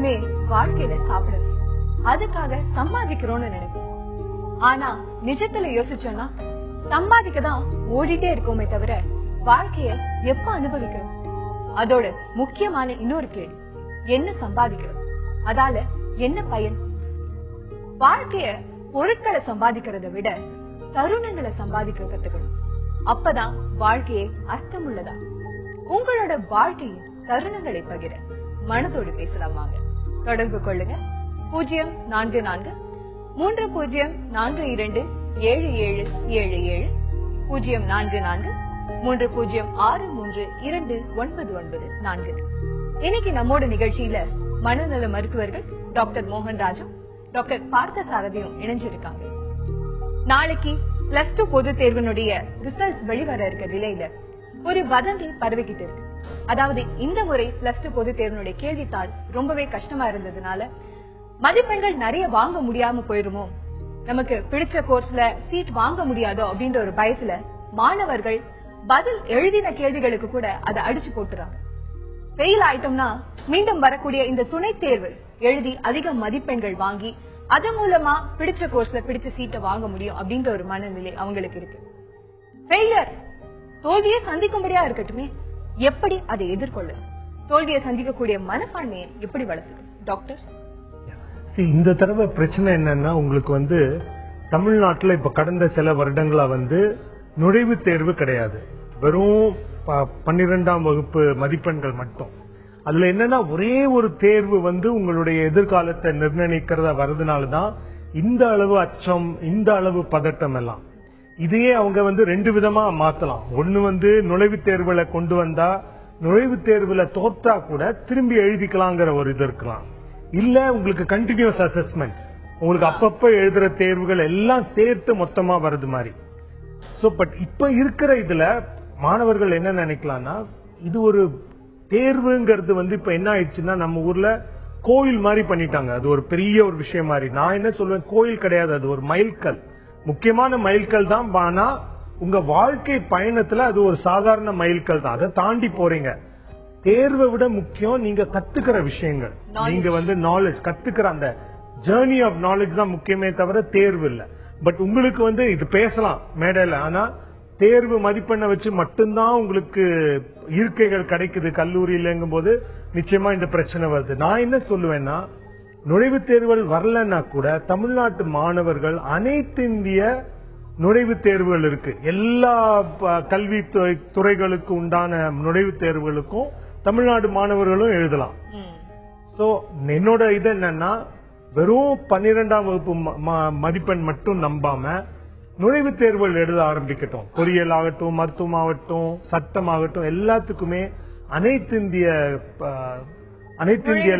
எல்லாருமே வாழ்க்கையில சாப்பிடுறோம், அதுக்காக சம்பாதிக்கிறோம்னு நினைப்போம். ஆனா நிஜத்துல யோசிச்சோம்னா சம்பாதிக்கதான் ஓடிட்டே இருக்கோமே தவிர வாழ்க்கைய எப்ப அனுபவிக்கிறோம்? அதோட முக்கியமான இன்னொரு கேள்வி, என்ன சம்பாதிக்கிறோம், அதால என்ன பயன்? வாழ்க்கைய பொருட்களை சம்பாதிக்கிறத விட தருணங்களை சம்பாதிக்க கத்துக்கணும். அப்பதான் வாழ்க்கையை அர்த்தமுள்ளதா. உங்களோட வாழ்க்கையின் தருணங்களை பகிர மனதோடு பேசலாம். வாங்க, தொடர்பு கொள்ளுங்க. 044-3042-7777 044-30632994. இன்னைக்கு நம்மோட நிகழ்ச்சியில மனநல மருத்துவர்கள் டாக்டர் மோகன்ராஜும் டாக்டர் பார்த்த சாரதியும் இணைஞ்சிருக்காங்க. நாளைக்கு +2 பொது தேர்வினுடைய ரிசல்ட்ஸ் வெளிவர இருக்க நிலையில ஒரு வதந்தி பரவிக்கிட்டு இருக்கு. அதாவது இந்த முறை +2 பொது தேர்வினுடைய கேள்வித்தாள் ரொம்பவே கஷ்டமா இருந்ததுனால மதிப்பெண்கள் நிறைய வாங்க முடியாம போயிருமோ, நமக்கு பிடிச்ச கோர்ஸ்ல சீட் வாங்க முடியாதோ அப்படின்ற ஒரு பயத்துல மாணவர்கள் பதில் எழுதின கேள்விகளுக்கு கூட அதை அடிச்சு போட்டுறாங்க. ஃபெயில் ஆயிட்டோம்னா மீண்டும் வரக்கூடிய இந்த துணை தேர்வு எழுதி அதிக மதிப்பெண்கள் வாங்கி அதன் மூலமா பிடிச்ச கோர்ஸ்ல பிடிச்ச சீட்டை வாங்க முடியும் அப்படின்ற ஒரு மனநிலை அவங்களுக்கு இருக்கு. ஃபெயிலியர் தோல்வியை சந்திக்கும்படியா இருக்கட்டுமே, எப்படி அதை எதிர்கொள்ள, தோல்வியை சந்திக்கக்கூடிய மனப்பான்மையை எப்படி வளர்த்துக்கணும் டாக்டர்? இந்த தடவை பிரச்சனை என்னன்னா, உங்களுக்கு தமிழ்நாட்டுல இப்ப கடந்த சில வருடங்களா நுழைவுத் தேர்வு கிடையாது, வெறும் 12ஆம் வகுப்பு மதிப்பெண்கள் மட்டும். அதுல என்னன்னா ஒரே ஒரு தேர்வு உங்களுடைய எதிர்காலத்தை நிர்ணயிக்கிறதா வருதுனாலதான் இந்த அளவு அச்சம், இந்த அளவு பதட்டம் எல்லாம். இதையே அவங்க 2 விதமா மாத்தலாம். ஒண்ணு நுழைவுத் தேர்வுல கொண்டு வந்தா நுழைவுத் தேர்வுல தோற்றா கூட திரும்பி எழுதிக்கலாங்கிற ஒரு இது இருக்கலாம். இல்ல உங்களுக்கு கண்டினியூஸ் அசஸ்மெண்ட், உங்களுக்கு அப்பப்ப எழுதுற தேர்வுகள் எல்லாம் சேர்த்து மொத்தமா வருது மாதிரி. சோ பட் இப்ப இருக்கிற இதுல மாணவர்கள் என்ன நினைக்கலாம்னா, இது ஒரு தேர்வுங்கிறது இப்ப என்ன ஆயிடுச்சுன்னா நம்ம ஊர்ல கோயில் மாதிரி பண்ணிட்டாங்க. அது ஒரு பெரிய ஒரு விஷயம் மாதிரி. நான் என்ன சொல்லுவேன், கோயில் கிடையாது, அது ஒரு மைல்கல், முக்கியமான மைல்கல் தான். ஆனா உங்க வாழ்க்கை பயணத்துல அது ஒரு சாதாரண மைல்கல் தான். அதை தாண்டி போறீங்க. தேர்வை விட முக்கியம் நீங்க கத்துக்கிற விஷயங்கள். நீங்க நாலேஜ் கத்துக்கிற அந்த ஜேர்னி ஆஃப் நாலேஜ் தான் முக்கியமே தவிர தேர்வு இல்ல. பட் உங்களுக்கு இது பேசலாம் மேடையில, ஆனா தேர்வு மதிப்பெண்ணை வச்சு மட்டும்தான் உங்களுக்கு இருக்கைகள் கிடைக்குது கல்லூரியிலங்கும் போது நிச்சயமா இந்த பிரச்சனை வருது. நான் என்ன சொல்லுவேன்னா, நுழைவுத் தேர்வுகள் வரலன்னா கூட தமிழ்நாட்டு மாணவர்கள் அனைத்து இந்திய நுழைவுத் தேர்வுகள் இருக்கு. எல்லா கல்வி துறைகளுக்கு உண்டான நுழைவுத் தேர்வுகளுக்கும் தமிழ்நாடு மாணவர்களும் எழுதலாம். சோ என்னோட இது என்னன்னா, வெறும் 12ஆம் வகுப்பு மதிப்பெண் மட்டும் நம்பாம நுழைவுத் தேர்வுகள் எழுத ஆரம்பிக்கட்டும். பொறியியல் ஆகட்டும், மருத்துவம் ஆகட்டும், சட்டம் ஆகட்டும், எல்லாத்துக்குமே அனைத்து இந்திய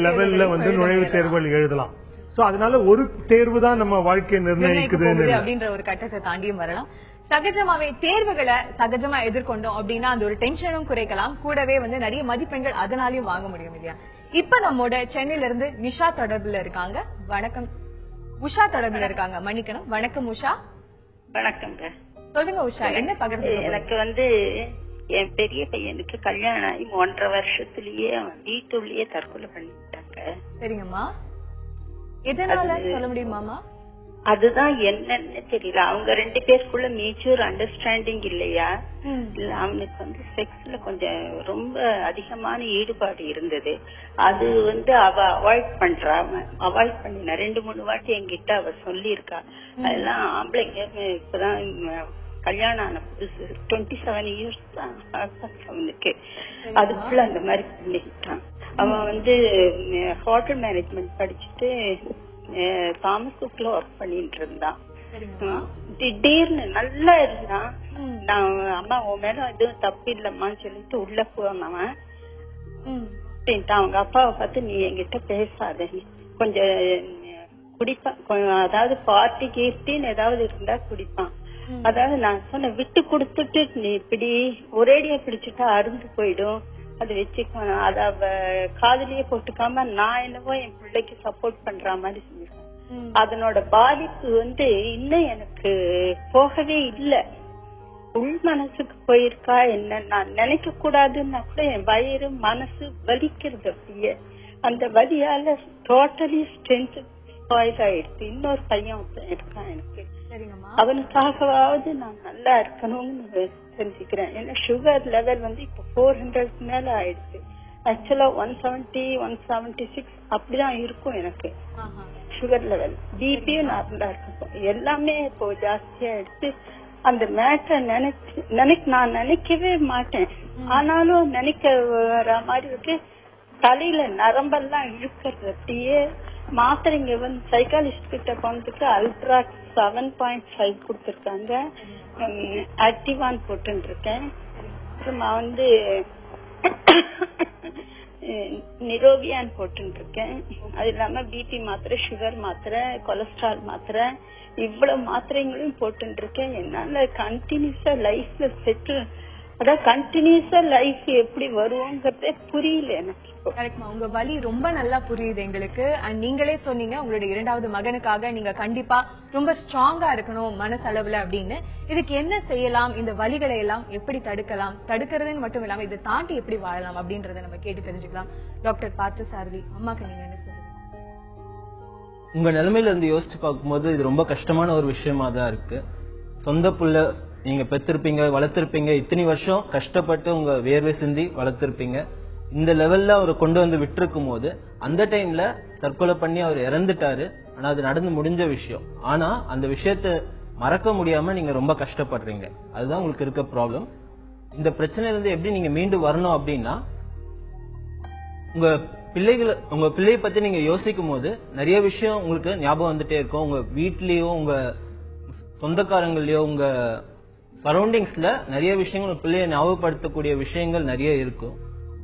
லெவல்ல நுழைவுத் தேர்வுகள் எழுதலாம். சோ அதனால ஒரு தேர்வு தான் நம்ம வாழ்க்கையை நிர்ணயிக்குது அப்படின்ற ஒரு கட்டத்தை தாண்டியும் வரலாம். சகஜமாவே தேர்வுகளை சகஜமா எதிர்கொண்டோம் அப்படின்னா அந்த ஒரு டென்ஷனும் குறைக்கலாம். கூடவே நிறைய மதிப்பெண்கள் அதனாலயும் வாங்க முடியும் இல்லையா? இப்ப நம்மோட சென்னையில இருந்து நிஷா தொடர்புல இருக்காங்க. வணக்கம். உஷா தொடர்புல இருக்காங்க, மன்னிக்கணும். வணக்கம் உஷா. வணக்கங்க. சொல்லுங்க உஷா, என்ன பகிர்ந்து? எனக்கு என் பெரிய பையனுக்கு கல்யாணம் ஆகி 1.5 வருஷத்துலயே வீட்டுள்ளேயே தற்கொலை பண்ணிட்டாங்க. சரிங்கம்மா, எதனால சொல்ல முடியுமாமா? அதுதான் என்னன்னு தெரியல. அவங்க 2 பேருக்குள்ள மியூச்சுவல் அண்டர்ஸ்டாண்டிங் இல்லையா, இல்ல அவனுக்கு செக்ஸ்ல கொஞ்சம் ரொம்ப அதிகமான ஈடுபாடு இருந்தது. அது அவ அவாய்ட் பண்ணினா 2-3 வாட்டி என்கிட்ட அவ சொல்லியிருக்கா. அதெல்லாம் ஆம்பளைங்க இப்பதான் கல்யாணம் ஆன புதுசு 27 இயர்ஸ் தான் அவனுக்கு. அதுக்குள்ள அந்த மாதிரி பண்ணிக்கிட்டான். அவன் ஹோட்டல் மேனேஜ்மெண்ட் படிச்சுட்டு தாமஸ்குக்ல ஒர்க் பண்ணிட்டு இருந்தான். திடீர்னு நல்லா இருந்தான். நான் அம்மா உன் மேல எதுவும் தப்பு இல்லம்மான்னு சொல்லிட்டு உள்ள போனவன் அவங்க அப்பாவை பார்த்து, நீ என்கிட்ட பேசாத, கொஞ்சம் குடிப்பான், அதாவது பார்ட்டி கீர்த்தின்னு ஏதாவது இருந்தா குடிப்பான். அதாவது நான் சொன்ன விட்டு கொடுத்துட்டு நீ இப்படி ஒரேடியா பிடிச்சிட்டா அருந்து போயிடும், அது வச்சுக்கோ. அத அவ காதலியே போட்டுக்காம நான் என்னவோ என் பிள்ளைக்கு சப்போர்ட் பண்ற மாதிரி சொல்லிருக்கேன். அதனோட பாதிப்பு இன்னும் எனக்கு போகவே இல்லை. உள் மனசுக்கு போயிருக்கா என்ன நான் நினைக்க கூடாதுன்னா கூட என் வயிறு மனசு வலிக்கிறது. அப்படியே அந்த வலியால டோட்டலி ஸ்ட்ரென்த் ஸ்பாயில் ஆயிடுச்சு. இன்னொரு பையன் இருக்கான் எனக்கு. அவனுக்காகவாவது நான் நல்லா இருக்கணும்னு தெரிஞ்சுக்கிறேன். ஏன்னா சுகர் லெவல் வந்து இப்ப 400 மேல ஆயிடுச்சு. ஆக்சுவலா 170 176 அப்படிதான் இருக்கும் எனக்கு சுகர் லெவல். பிபியும் நார்மலா இருக்கும். எல்லாமே இப்போ ஜாஸ்தியா ஆயிடுச்சு. அந்த மேட்டர் நான் நினைக்கவே மாட்டேன். ஆனாலும் நினைக்க வர மாதிரி இருக்கு. தலையில நரம்பெல்லாம் இழுக்கிறது. அப்படியே மாத்திரைங்க வந்து சைக்காலஜிஸ்ட் கிட்ட போனதுக்கு அல்ட்ராக்ஸ் 7.5 கொடுத்துருக்காங்க. ஆக்டிவான் போட்டு இருக்கேன். அப்புறமா வந்து நிரோவியான் போட்டு இருக்கேன். அது இல்லாம பிபி மாத்திரை, சுகர் மாத்திரை, கொலஸ்ட்ரால் மாத்திரை, இவ்வளவு மாத்திரைங்களும் போட்டு இருக்கேன். என்னால கண்டினியூஸா லைஃப்ல செட்டில், அதாவது கண்டினியூஸா லைஃப் எப்படி வருவோங்கிறதே புரியல எனக்கு. உங்க வலி ரொம்ப நல்லா புரியுது எங்களுக்கு. அண்ட் நீங்களே சொன்னீங்க உங்களுடைய இரண்டாவது மகனுக்காக நீங்க கண்டிப்பா ரொம்ப ஸ்ட்ராங்கா இருக்கணும் மனசளவுல அப்படின்னு. இதுக்கு என்ன செய்யலாம், இந்த வலிகளை எல்லாம் எப்படி தடுக்கலாம், தடுக்கிறதுன்னு மட்டும் இல்லாம இதை தாண்டி எப்படி வாழலாம் அப்படின்றத நம்ம கேட்டு தெரிஞ்சுக்கலாம். டாக்டர் பார்த்தசாரதி, அம்மாக்கு நீங்க என்ன சொல்லுங்க? உங்க நிலைமையில இருந்து யோசிச்சு பார்க்கும்போது இது ரொம்ப கஷ்டமான ஒரு விஷயமா தான் இருக்கு. சொந்த புள்ள நீங்க பெற்றிருப்பீங்க, வளர்த்திருப்பீங்க, இத்தனை வருஷம் கஷ்டப்பட்டு உங்க வேர்வை சிந்தி வளர்த்திருப்பீங்க. இந்த லெவல்ல அவரை கொண்டு வந்து விட்டுருக்கும் போது அந்த டைம்ல தற்கொலை பண்ணி அவர் இறந்துட்டாரு. ஆனா அது நடந்து முடிஞ்ச விஷயம். ஆனா அந்த விஷயத்த மறக்க முடியாம நீங்க ரொம்ப கஷ்டப்படுறீங்க. அதுதான் உங்களுக்கு இருக்க ப்ராப்ளம். இந்த பிரச்சனையில இருந்து எப்படி நீங்க மீண்டு வரணும் அப்படின்னா, உங்க பிள்ளைய பத்தி நீங்க யோசிக்கும் போது நிறைய விஷயம் உங்களுக்கு ஞாபகம் வந்துட்டே இருக்கும். உங்க வீட்லயோ, உங்க சொந்தக்காரங்களையோ, உங்க சரௌண்டிங்ஸ்ல நிறைய விஷயங்கள் உங்க பிள்ளைய ஞாபகப்படுத்தக்கூடிய விஷயங்கள் நிறைய இருக்கும்.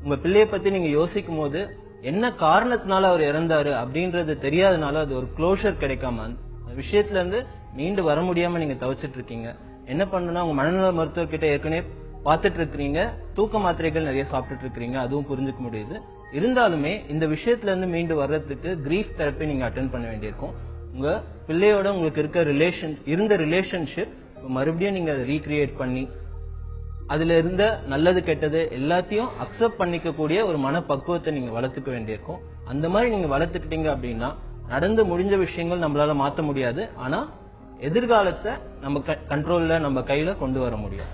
உங்க பிள்ளைய பத்தி நீங்க யோசிக்கும் போது என்ன காரணத்தினால அவர் இறந்தாரு அப்படின்றது தெரியாதனால அது ஒரு க்ளோஷர் கிடைக்காம அந்த விஷயத்துல இருந்து மீண்டு வர முடியாம நீங்க தவிச்சிட்டு இருக்கீங்க. என்ன பண்ணணும்னா, உங்க மனநல மருத்துவர்கிட்ட ஏற்கனவே பாத்துட்டு இருக்கிறீங்க, தூக்க மாத்திரைகள் நிறைய சாப்பிட்டுட்டு இருக்கிறீங்க, அதுவும் புரிஞ்சுக்க முடியுது. இருந்தாலுமே இந்த விஷயத்துல இருந்து மீண்டு வர்றதுக்கு கிரீஃப் தெரப்பி நீங்க அட்டென்ட் பண்ண வேண்டியிருக்கும். உங்க பிள்ளையோட உங்களுக்கு இருந்த ரிலேஷன்ஷிப் மறுபடியும் நீங்க ரீக்ரியேட் பண்ணி அதுல இருந்த நல்லது கெட்டது எல்லாத்தையும் அக்செப்ட் பண்ணிக்கக்கூடிய ஒரு மனப்பக்குவத்தை நீங்க வளர்த்துக்க வேண்டியிருக்கும். அந்த மாதிரி நீங்க வளர்த்துக்கிட்டீங்க அப்படின்னா நடந்து முடிஞ்ச விஷயங்கள் நம்மளால மாற்ற முடியாது. ஆனா எதிர்காலத்தை நம்ம கண்ட்ரோல்ல, நம்ம கையில கொண்டு வர முடியும்.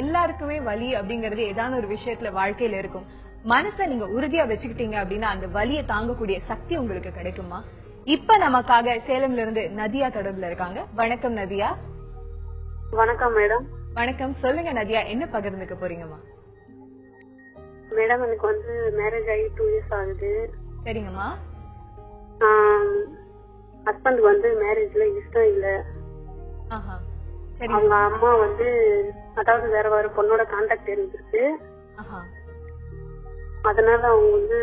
எல்லாருக்குமே வலி அப்படிங்கறது ஏதாவது ஒரு விஷயத்துல வாழ்க்கையில இருக்கும். மனசை நீங்க உறுதியா வச்சுக்கிட்டீங்க அப்படின்னா அந்த வலியை தாங்கக்கூடிய சக்தி உங்களுக்கு கிடைக்குமா? இப்ப நமக்காக சேலம்ல இருந்து நதியா தொடர்புல இருக்காங்க. வணக்கம் நதியா. வணக்கம் மேடம். வணக்கம், சொல்லுங்க நதியா, என்ன பகிர்ந்துக்க போறீங்கம்மா? மேடம், எனக்கு வந்து மேரேஜ் ஆகி 2 இயர்ஸ் ஆகுது. சரிங்கம்மா. ஹஸ்பண்ட் வந்து மேரேஜ்ல இஷ்டம் இல்ல. அவங்க அம்மா வந்து அதாவது வேற பொண்ணோட கான்டாக்ட் இருந்துச்சு. அதனால அவங்க வந்து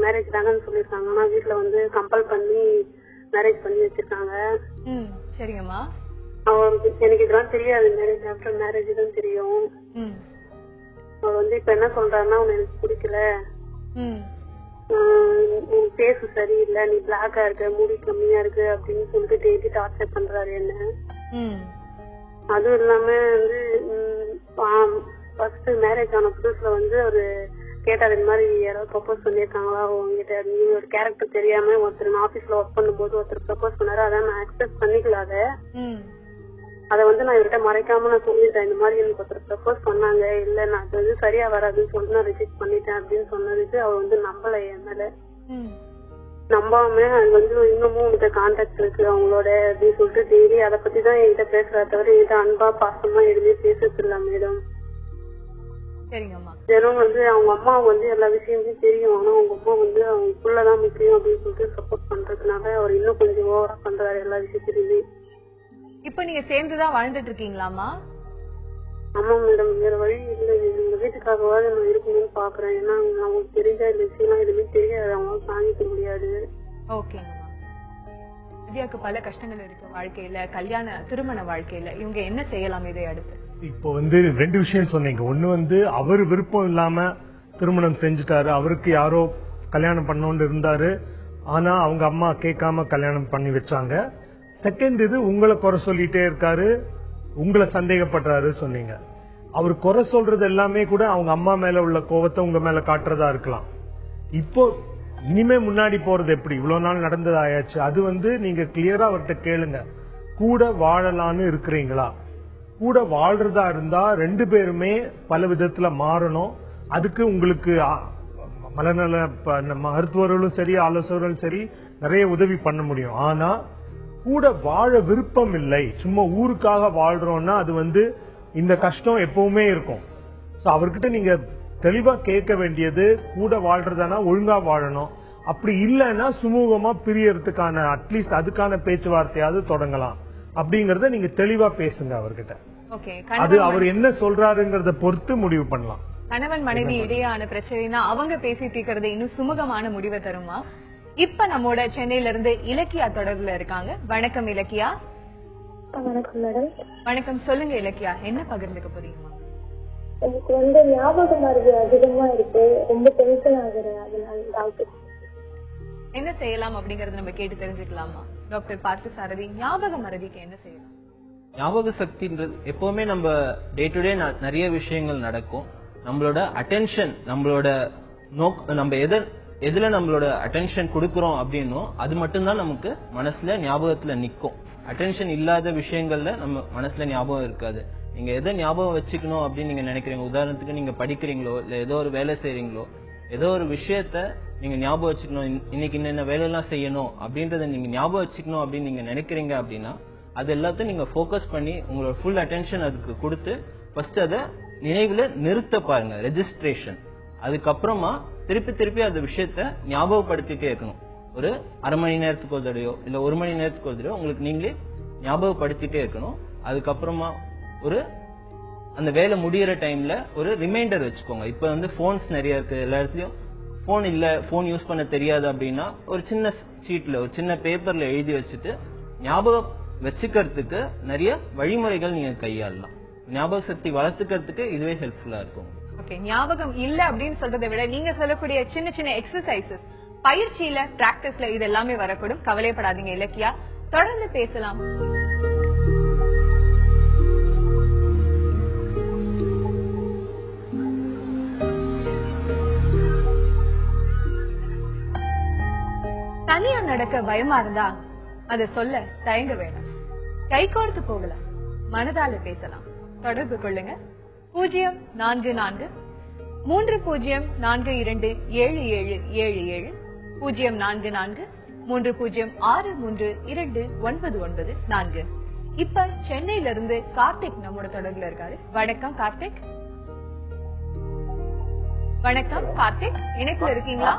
மேரேஜ் தாங்கன்னு சொல்லிருக்காங்க. ஆனா வீட்டுல வந்து கம்பல் பண்ணி மேரேஜ் பண்ணி வச்சிருக்காங்க. சரிங்கம்மா. எனக்கு இதெல்லாம் தெரியாது. மேரேஜ் ஆஃப்டர் மேரேஜ் தான் தெரியும். அவர் வந்து இப்ப என்ன சொல்றாருன்னா, எனக்கு பிடிக்கல, உன் பேசு சரியில்லை, நீ பிளாக்கா இருக்க, முடி கம்மியா இருக்கு அப்படின்னு சொல்லிட்டு டெய்லி டார்ச்சர் பண்றாரு என்ன. அதுவும் இல்லாம வந்து ஃபர்ஸ்ட் மேரேஜ் ஆன புதுசுல வந்து அவரு கேட்டாரு, இந்த மாதிரி யாராவது ப்ரப்போஸ் பண்ணிருக்காங்களா உங்ககிட்ட, நீ ஒரு கேரக்டர் தெரியாம ஒருத்தர் ஆபீஸ்ல ஒர்க் பண்ணும்போது ஒருத்தர் ப்ரப்போஸ் பண்ணாரு. அதான் நான் அக்செப்ட் பண்ணிக்கலாத. அத வந்து நான் இவர்கிட்ட மறைக்காம நான் சொல்லிட்டேன், இந்த மாதிரி எனக்கு ஒருத்தர் ப்ரப்போஸ் பண்ணாங்க, இல்ல நான் அது வந்து சரியா வராதுன்னு சொல்லிட்டு நான் ரிஜெக்ட் பண்ணிட்டேன் அப்படின்னு சொன்னதுக்கு அவர் வந்து நம்பல என் மேல. நம்பாம அது வந்து இன்னமும் உங்ககிட்ட கான்டாக்ட் இருக்கு அவங்களோட அப்படின்னு சொல்லிட்டு டெய்லி அதை பத்தி தான் என்கிட்ட பேசுறா தவிர என்கிட்ட அன்பா பாசமா எதுவுமே பேசுறது இல்ல மேடம். தினம் வந்து அவங்க அம்மா வந்து எல்லா விஷயமே தெரியும். ஆனா அவங்க அம்மா வந்து அவங்க புள்ளதான் முக்கியம் அப்படின்னு சொல்லிட்டு சப்போர்ட் பண்றதுனால அவர் இன்னும் கொஞ்சம் ஓவரா பண்றாரு எல்லா விஷயத்திலுமே. இப்ப நீங்க சேர்ந்துதான் வாழ்ந்துட்டு இருக்கீங்களாமா? ஆமா மேடம், வேற வழி இல்ல. எங்க வீட்டுக்காகவாது நான் இருக்கணும்னு பாக்குறேன். ஏன்னா அவங்களுக்கு தெரிஞ்ச இந்த விஷயம் எதுவுமே தெரியாது, அவங்களால தாங்கிக்க முடியாது. ஓகேங்கம்மா. வித்யாக்கு பல கஷ்டங்கள் இருக்கு வாழ்க்கையில, திருமண வாழ்க்கையில. இவங்க என்ன செய்யலாம் இதை அடுத்து? இப்போ வந்து 2 விஷயம் சொன்னீங்க. ஒண்ணு வந்து அவர் விருப்பம் இல்லாம திருமணம் செஞ்சுட்டாரு, அவருக்கு யாரோ கல்யாணம் பண்ணோன்னு இருந்தாரு, ஆனா அவங்க அம்மா கேட்காம கல்யாணம் பண்ணி வச்சாங்க. செகண்ட் இது உங்களை குறை சொல்லிட்டே இருக்காரு, உங்களை சந்தேகப்படுறாரு சொன்னீங்க. அவர் குறை சொல்றது எல்லாமே கூட அவங்க அம்மா மேல உள்ள கோவத்தை உங்க மேல காட்டுறதா இருக்கலாம். இப்போ இனிமே முன்னாடி போறது எப்படி, இவ்வளவு நாள் நடந்தது ஆயாச்சு, அது வந்து நீங்க கிளியரா அவர்கிட்ட கேளுங்க. கூட வாழலான்னு இருக்கிறீங்களா? கூட வாழ்றதா இருந்தா 2 பேருமே பல விதத்துல மாறணும். அதுக்கு உங்களுக்கு மனநல மருத்துவர்களும் சரி, ஆலோசகர்களும் சரி நிறைய உதவி பண்ண முடியும். ஆனா கூட வாழ விருப்பம் இல்லை, சும்மா ஊருக்காக வாழ்றோம்னா அது வந்து இந்த கஷ்டம் எப்பவுமே இருக்கும். அவர்கிட்ட நீங்க தெளிவா கேட்க வேண்டியது, கூட வாழ்றதானா ஒழுங்கா வாழணும், அப்படி இல்லைன்னா சுமூகமா பிரியறதுக்கான அட்லீஸ்ட் அதுக்கான பேச்சுவார்த்தையாவது தொடங்கலாம் அப்படிங்கறத நீங்க தெளிவா பேசுங்க அவர்கிட்ட. அது அவர் என்ன சொல்றாருங்கிறத பொறுத்து முடிவு பண்ணலாம். கணவன் மனைவி இடையான பிரச்சனைனா அவங்க பேசி தீர்க்கறது இன்னும் சுமூகமான முடிவை தருமா? இப்ப நம்மோட சென்னையில இருந்து இலக்கியா தொடர்புல இருக்காங்க. வணக்கம் இலக்கியா. வணக்கம் மேடம். வணக்கம், சொல்லுங்க இலக்கியா, என்ன பகிர்ந்துக்க போறீங்கம்மா? எனக்கு வந்து ஞாபக மருது அதிகமா இருக்கு, ரொம்ப டென்ஷன் ஆகுறேன். அதனால டாக்டர் என்ன செய்யலாம் அப்படிங்கறத நம்ம கேட்டு தெரிஞ்சுக்கலாமா? டாக்டர் பார்த்த சாரதி, ஞாபக மறதிக்கு என்ன செய்யலாம்? ஞாபக சக்தின்றது எப்பவுமே நம்ம டே டு டே நிறைய விஷயங்கள் நடக்கும். நம்மளோட அட்டென்ஷன், நம்மளோட நம்ம எதுல நம்மளோட அட்டென்ஷன் கொடுக்கறோம் அப்படின்னும் அது மட்டும்தான் நமக்கு மனசுல ஞாபகத்துல நிக்கும். அட்டென்ஷன் இல்லாத விஷயங்கள்ல நம்ம மனசுல ஞாபகம் இருக்காது. நீங்க எதை ஞாபகம் வச்சுக்கணும் அப்படின்னு நீங்க நினைக்கிறீங்க, உதாரணத்துக்கு நீங்க படிக்கிறீங்களோ இல்ல ஏதோ ஒரு வேலை செய்றீங்களோ, ஏதோ ஒரு விஷயத்த நீங்க ஞாபகம் வச்சுக்கணும், இன்னைக்கு என்னென்ன வேலை எல்லாம் செய்யணும் அப்படின்றத நீங்க ஞாபகம் வச்சுக்கணும் அப்படின்னு நீங்க நினைக்கிறீங்க அப்படின்னா அது எல்லாத்தையும் நீங்க போக்கஸ் பண்ணி உங்களோட ஃபுல் அட்டென்ஷன் அதுக்கு கொடுத்து ஃபர்ஸ்ட் அதை நினைவுல நிறுத்த பாருங்க, ரெஜிஸ்ட்ரேஷன். அதுக்கப்புறமா திருப்பி அந்த விஷயத்த ஞாபகப்படுத்திட்டே இருக்கணும். ஒரு அரை மணி நேரத்துக்கு ஒரு தடையோ இல்ல 1 மணி நேரத்துக்கு ஒரு தடையோ உங்களுக்கு நீங்களே ஞாபகப்படுத்திட்டே இருக்கணும். அதுக்கப்புறமா அந்த வேலை முடியற டைம்ல ஒரு ரிமைண்டர் வச்சுக்கோங்க. இப்ப வந்து போன்ஸ் நிறைய இருக்கு, எல்லா இடத்துலயும் போன் இல்ல, போன் யூஸ் பண்ண தெரியாது அப்படின்னா ஒரு சின்ன சீட்ல ஒரு சின்ன பேப்பர்ல எழுதி வச்சுட்டு ஞாபகம் வச்சுக்கிறதுக்கு நிறைய வழிமுறைகள் நீங்க கையாளலாம். ஞாபக சக்தி வளர்த்துக்கிறதுக்கு இதுவே ஹெல்ப்ஃபுல்லா இருக்கும். ஓகே, ஞாபகம் இல்ல அப்படின்னு சொல்றதை விட நீங்க சொல்லக்கூடிய சின்ன சின்ன எக்ஸசைசஸ், பயிற்சியில, பிராக்டிஸ்ல இது எல்லாமே வரக்கூடும். கவலைப்படாதீங்க இலக்கியா, தொடர்ந்து பேசலாம். தனியா நடக்க பயமா இருந்தா அத சொல்ல தயங்க வேண்டாம். கை கோர்த்து போகலாம், மனதால பேசலாம். தொடர்பு கொள்ளுங்க 044 30427777 044 30632994. இப்ப சென்னையில இருந்து கார்த்திக் நம்மோட தொடர்புல இருக்காரு. வணக்கம் கார்த்திக். வணக்கம் கார்த்திக், இணைப்புல இருக்கீங்களா?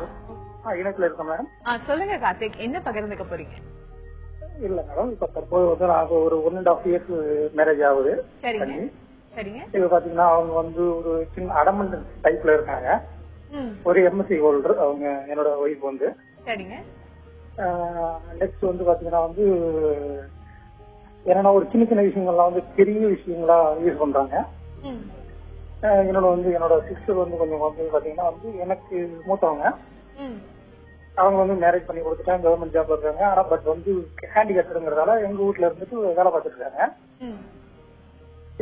இணைப்புல இருக்கேன் மேடம். சொல்லுங்க கார்த்திக், என்ன பகிர்ந்துக்க போறீங்க? இல்ல மேடம், இப்ப தற்போது வந்து நாங்க ஒரு 1.5 years மேரேஜ் ஆகுது. சரிங்க சரிங்க. இப்ப பாத்தீங்கன்னா அவங்க வந்து ஒரு சின்ன அடமண்ட் டைப்ல இருக்காங்க. ஒரு எம்எஸ்சி ஹோல்டர் அவங்க, என்னோட ஒய்ஃப் வந்து. சரிங்க. நெக்ஸ்ட் வந்து பாத்தீங்கன்னா வந்து என்னன்னா ஒரு சின்ன சின்ன விஷயங்கள்லாம் வந்து பெரிய விஷயங்களா யூஸ் பண்றாங்க. என்னோட சிஸ்டர் வந்து கொஞ்சம் வந்து பாத்தீங்கன்னா வந்து எனக்கு மூத்தவங்க. அவங்க வந்து மேரேஜ் பண்ணி கொடுத்துட்டாங்க, கவர்மெண்ட் ஜாப்ல இருக்காங்க. ஆனா பட் வந்து ஹேண்டிகேப்டுங்கிறதால எங்க வீட்டுல இருந்துட்டு வேலை பார்த்துட்டு இருக்காங்க.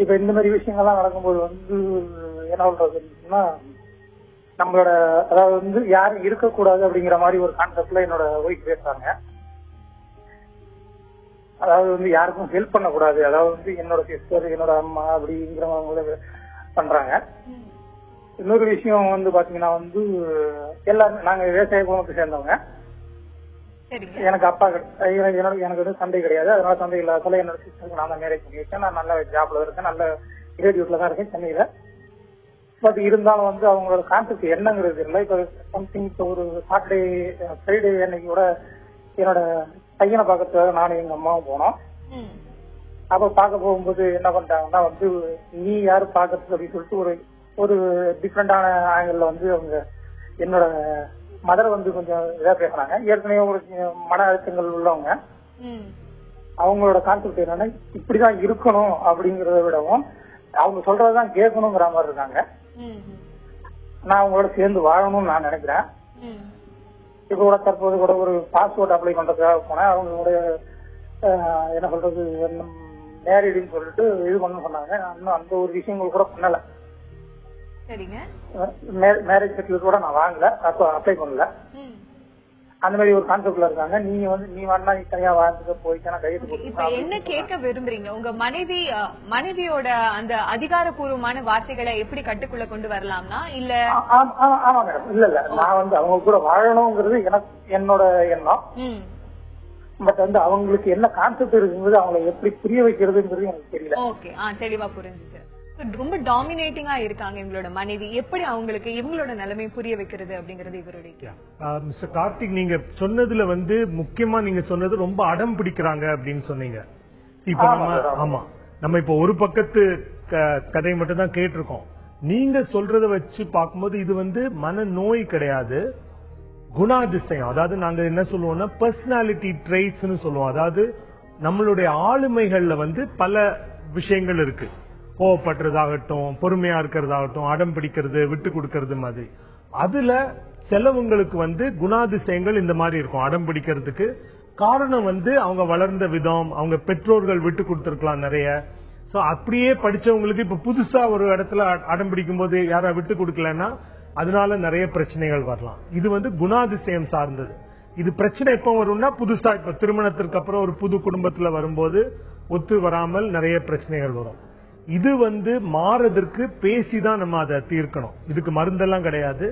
இப்ப இந்த மாதிரி விஷயங்கள்லாம் நடக்கும்போது வந்து என்ன சொல்றதுன்னா, நம்மளோட அதாவது வந்து யாரும் இருக்கக்கூடாது அப்படிங்கிற மாதிரி ஒரு கான்செப்ட்ல என்னோட ஒய்ஃப் பேசுறாங்க. அதாவது வந்து யாருக்கும் ஹெல்ப் பண்ணக்கூடாது, அதாவது வந்து என்னோட சிஸ்டர், என்னோட அம்மா அப்படிங்கிறவங்க பண்றாங்க. இன்னொரு விஷயம் வந்து பாத்தீங்கன்னா வந்து எல்லாரும் நாங்க விவசாய குடும்பத்தை சேர்ந்தவங்க. எனக்கு அப்பா எனக்கு வந்து சண்டை கிடையாது. அதனால சண்டை இல்லாத என்னோட சிஸ்டருக்கு நான் தான் மேரேஜ் பண்ணி வச்சேன். நான் நல்ல ஜாப்ல இருக்கேன், நல்ல கிரேடியூட்ல தான் இருக்கேன் சென்னையில. பட் இருந்தாலும் வந்து அவங்களோட கான்செப்ட் என்னங்கிறது இல்லை. இப்ப சம்திங் இப்போ ஒரு சாட்டர்டே ஃப்ரைடே அன்னைக்கு கூட என்னோட பையனை பார்க்கறதுக்காக நானும் எங்க அம்மாவும் போனோம். அப்ப பார்க்க போகும்போது என்ன பண்றாங்கன்னா வந்து நீ யாரு பாக்குறதுக்கு அப்படின்னு சொல்லிட்டு ஒரு டிஃப்ரெண்டான ஆங்கிள் வந்து அவங்க என்னோட மதர் வந்து கொஞ்சம் இதா பேசுறாங்க. ஏற்கனவே ஒரு மன அழுத்தங்கள் உள்ளவங்க. அவங்களோட கான்செப்ட் என்னன்னா இப்படிதான் இருக்கணும் அப்படிங்கறத விடவும் அவங்க சொல்றதுதான் கேட்கணுங்கிற மாதிரி இருக்காங்க. நான் அவங்களோட சேர்ந்து வாழணும்னு நான் நினைக்கிறேன். இப்ப கூட தற்போது கூட ஒரு பாஸ்போர்ட் அப்ளை பண்றதுக்காக போனேன். அவங்களோட என்ன சொல்றது மேரிடுன்னு சொல்லிட்டு இது பண்ண சொன்னாங்க. இன்னும் அந்த ஒரு விஷயங்கள் கூட பண்ணல. மேரேஜ் சர்டிபிகேட் கூட நான் வாங்கல, அப்போ அப்ளை பண்ணல. அந்த மாதிரி ஒரு கான்செப்ட்ல இருக்காங்க. நீங்க வந்து நீ வரலாம், நீ தனியா வாழ்ந்துட்டு போயிட்டா கையெழுத்து இப்ப என்ன கேட்க விரும்புறீங்க? உங்க மனைவியோட அந்த அதிகாரப்பூர்வமான வார்த்தைகளை எப்படி கட்டுக்குள்ள கொண்டு வரலாம்னா இல்ல? ஆமா மேடம், இல்ல நான் வந்து அவங்க கூட வாழணுங்கிறது எனக்கு என்னோட எண்ணம். பட் வந்து அவங்களுக்கு என்ன கான்செப்ட் இருக்குங்கிறது அவங்களை எப்படி புரிய வைக்கிறதுங்கிறது எனக்கு தெரியல. ஓகே, தெளிவா புரிஞ்சுச்சு. ரொம்ப டாமினேட்டிங்கா இருக்காங்க இவங்களோட மனைவி. எப்படி அவங்களுக்கு இவங்களோட நிலைமை புரிய வைக்கிறது அப்படிங்கறது இவருடைய. மிஸ்டர் கார்த்திக், நீங்க சொன்னதுல வந்து முக்கியமா நீங்க சொன்னது ரொம்ப அடம் பிடிக்கிறாங்க அப்படின்னு சொன்னீங்க. இப்ப நம்ம இப்ப ஒரு பக்கத்து கதை மட்டும் தான் கேட்டிருக்கோம். நீங்க சொல்றத வச்சு பார்க்கும்போது இது வந்து மனநோய் கிடையாது, குணாதிசயம். அதாவது நாங்க என்ன சொல்லுவோம்னா பர்சனாலிட்டி ட்ரெய்ட்ஸ்னு சொல்லுவோம். அதாவது நம்மளுடைய ஆளுமைகள்ல வந்து பல விஷயங்கள் இருக்கு. கோவப்படுறதாகட்டும், பொறுமையா இருக்கிறதாகட்டும், அடம் பிடிக்கிறது, விட்டு கொடுக்கறது மாதிரி. அதுல சிலவங்களுக்கு வந்து குணாதிசயங்கள் இந்த மாதிரி இருக்கும். அடம் பிடிக்கிறதுக்கு காரணம் வந்து அவங்க வளர்ந்த விதம், அவங்க பெற்றோர்கள் விட்டு கொடுத்திருக்கலாம் நிறைய. சோ அப்படியே படிச்சவங்களுக்கு இப்ப புதுசா ஒரு இடத்துல அடம் பிடிக்கும் போது யாரா விட்டு கொடுக்கலன்னா அதனால நிறைய பிரச்சனைகள் வரலாம். இது வந்து குணாதிசயம் சார்ந்தது. இது பிரச்சனை எப்ப வரும்னா புதுசா இப்ப திருமணத்திற்கு அப்புறம் ஒரு புது குடும்பத்துல வரும்போது ஒத்து வராமல் நிறைய பிரச்சனைகள் வரும். இது வந்து மாறதற்கு பேசிதான் நம்ம அதை தீர்க்கணும். இதுக்கு மருந்தெல்லாம் கிடையாது.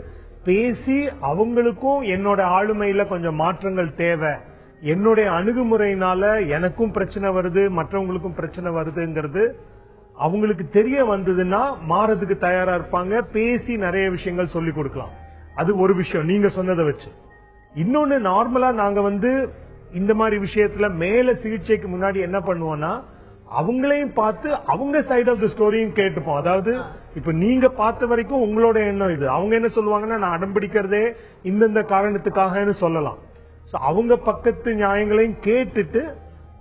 பேசி அவங்களுக்கும் என்னோட ஆளுமையில கொஞ்சம் மாற்றங்கள் தேவை, என்னுடைய அணுகுமுறையினால எனக்கும் பிரச்சனை வருது, மற்றவங்களுக்கும் பிரச்சனை வருதுங்கிறது அவங்களுக்கு தெரிய வந்ததுன்னா மாறதுக்கு தயாரா இருப்பாங்க. பேசி நிறைய விஷயங்கள் சொல்லி கொடுக்கலாம். அது ஒரு விஷயம் நீங்க சொன்னதை வச்சு. இன்னொன்னு, நார்மலா நாங்க வந்து இந்த மாதிரி விஷயத்துல மேல சிகிச்சைக்கு முன்னாடி என்ன பண்ணுவோம்னா அவங்களையும் பார்த்து அவங்க சைட் ஆஃப் த ஸ்டோரியும் கேட்டுப்போம். அதாவது இப்ப நீங்க பார்த்த வரைக்கும் உங்களோட எண்ணம் இது, அவங்க என்ன சொல்லுவாங்கன்னா நான் அடம் பிடிக்கிறதே இந்தந்த காரணத்துக்காக சொல்லலாம். அவங்க பக்கத்து நியாயங்களையும் கேட்டுட்டு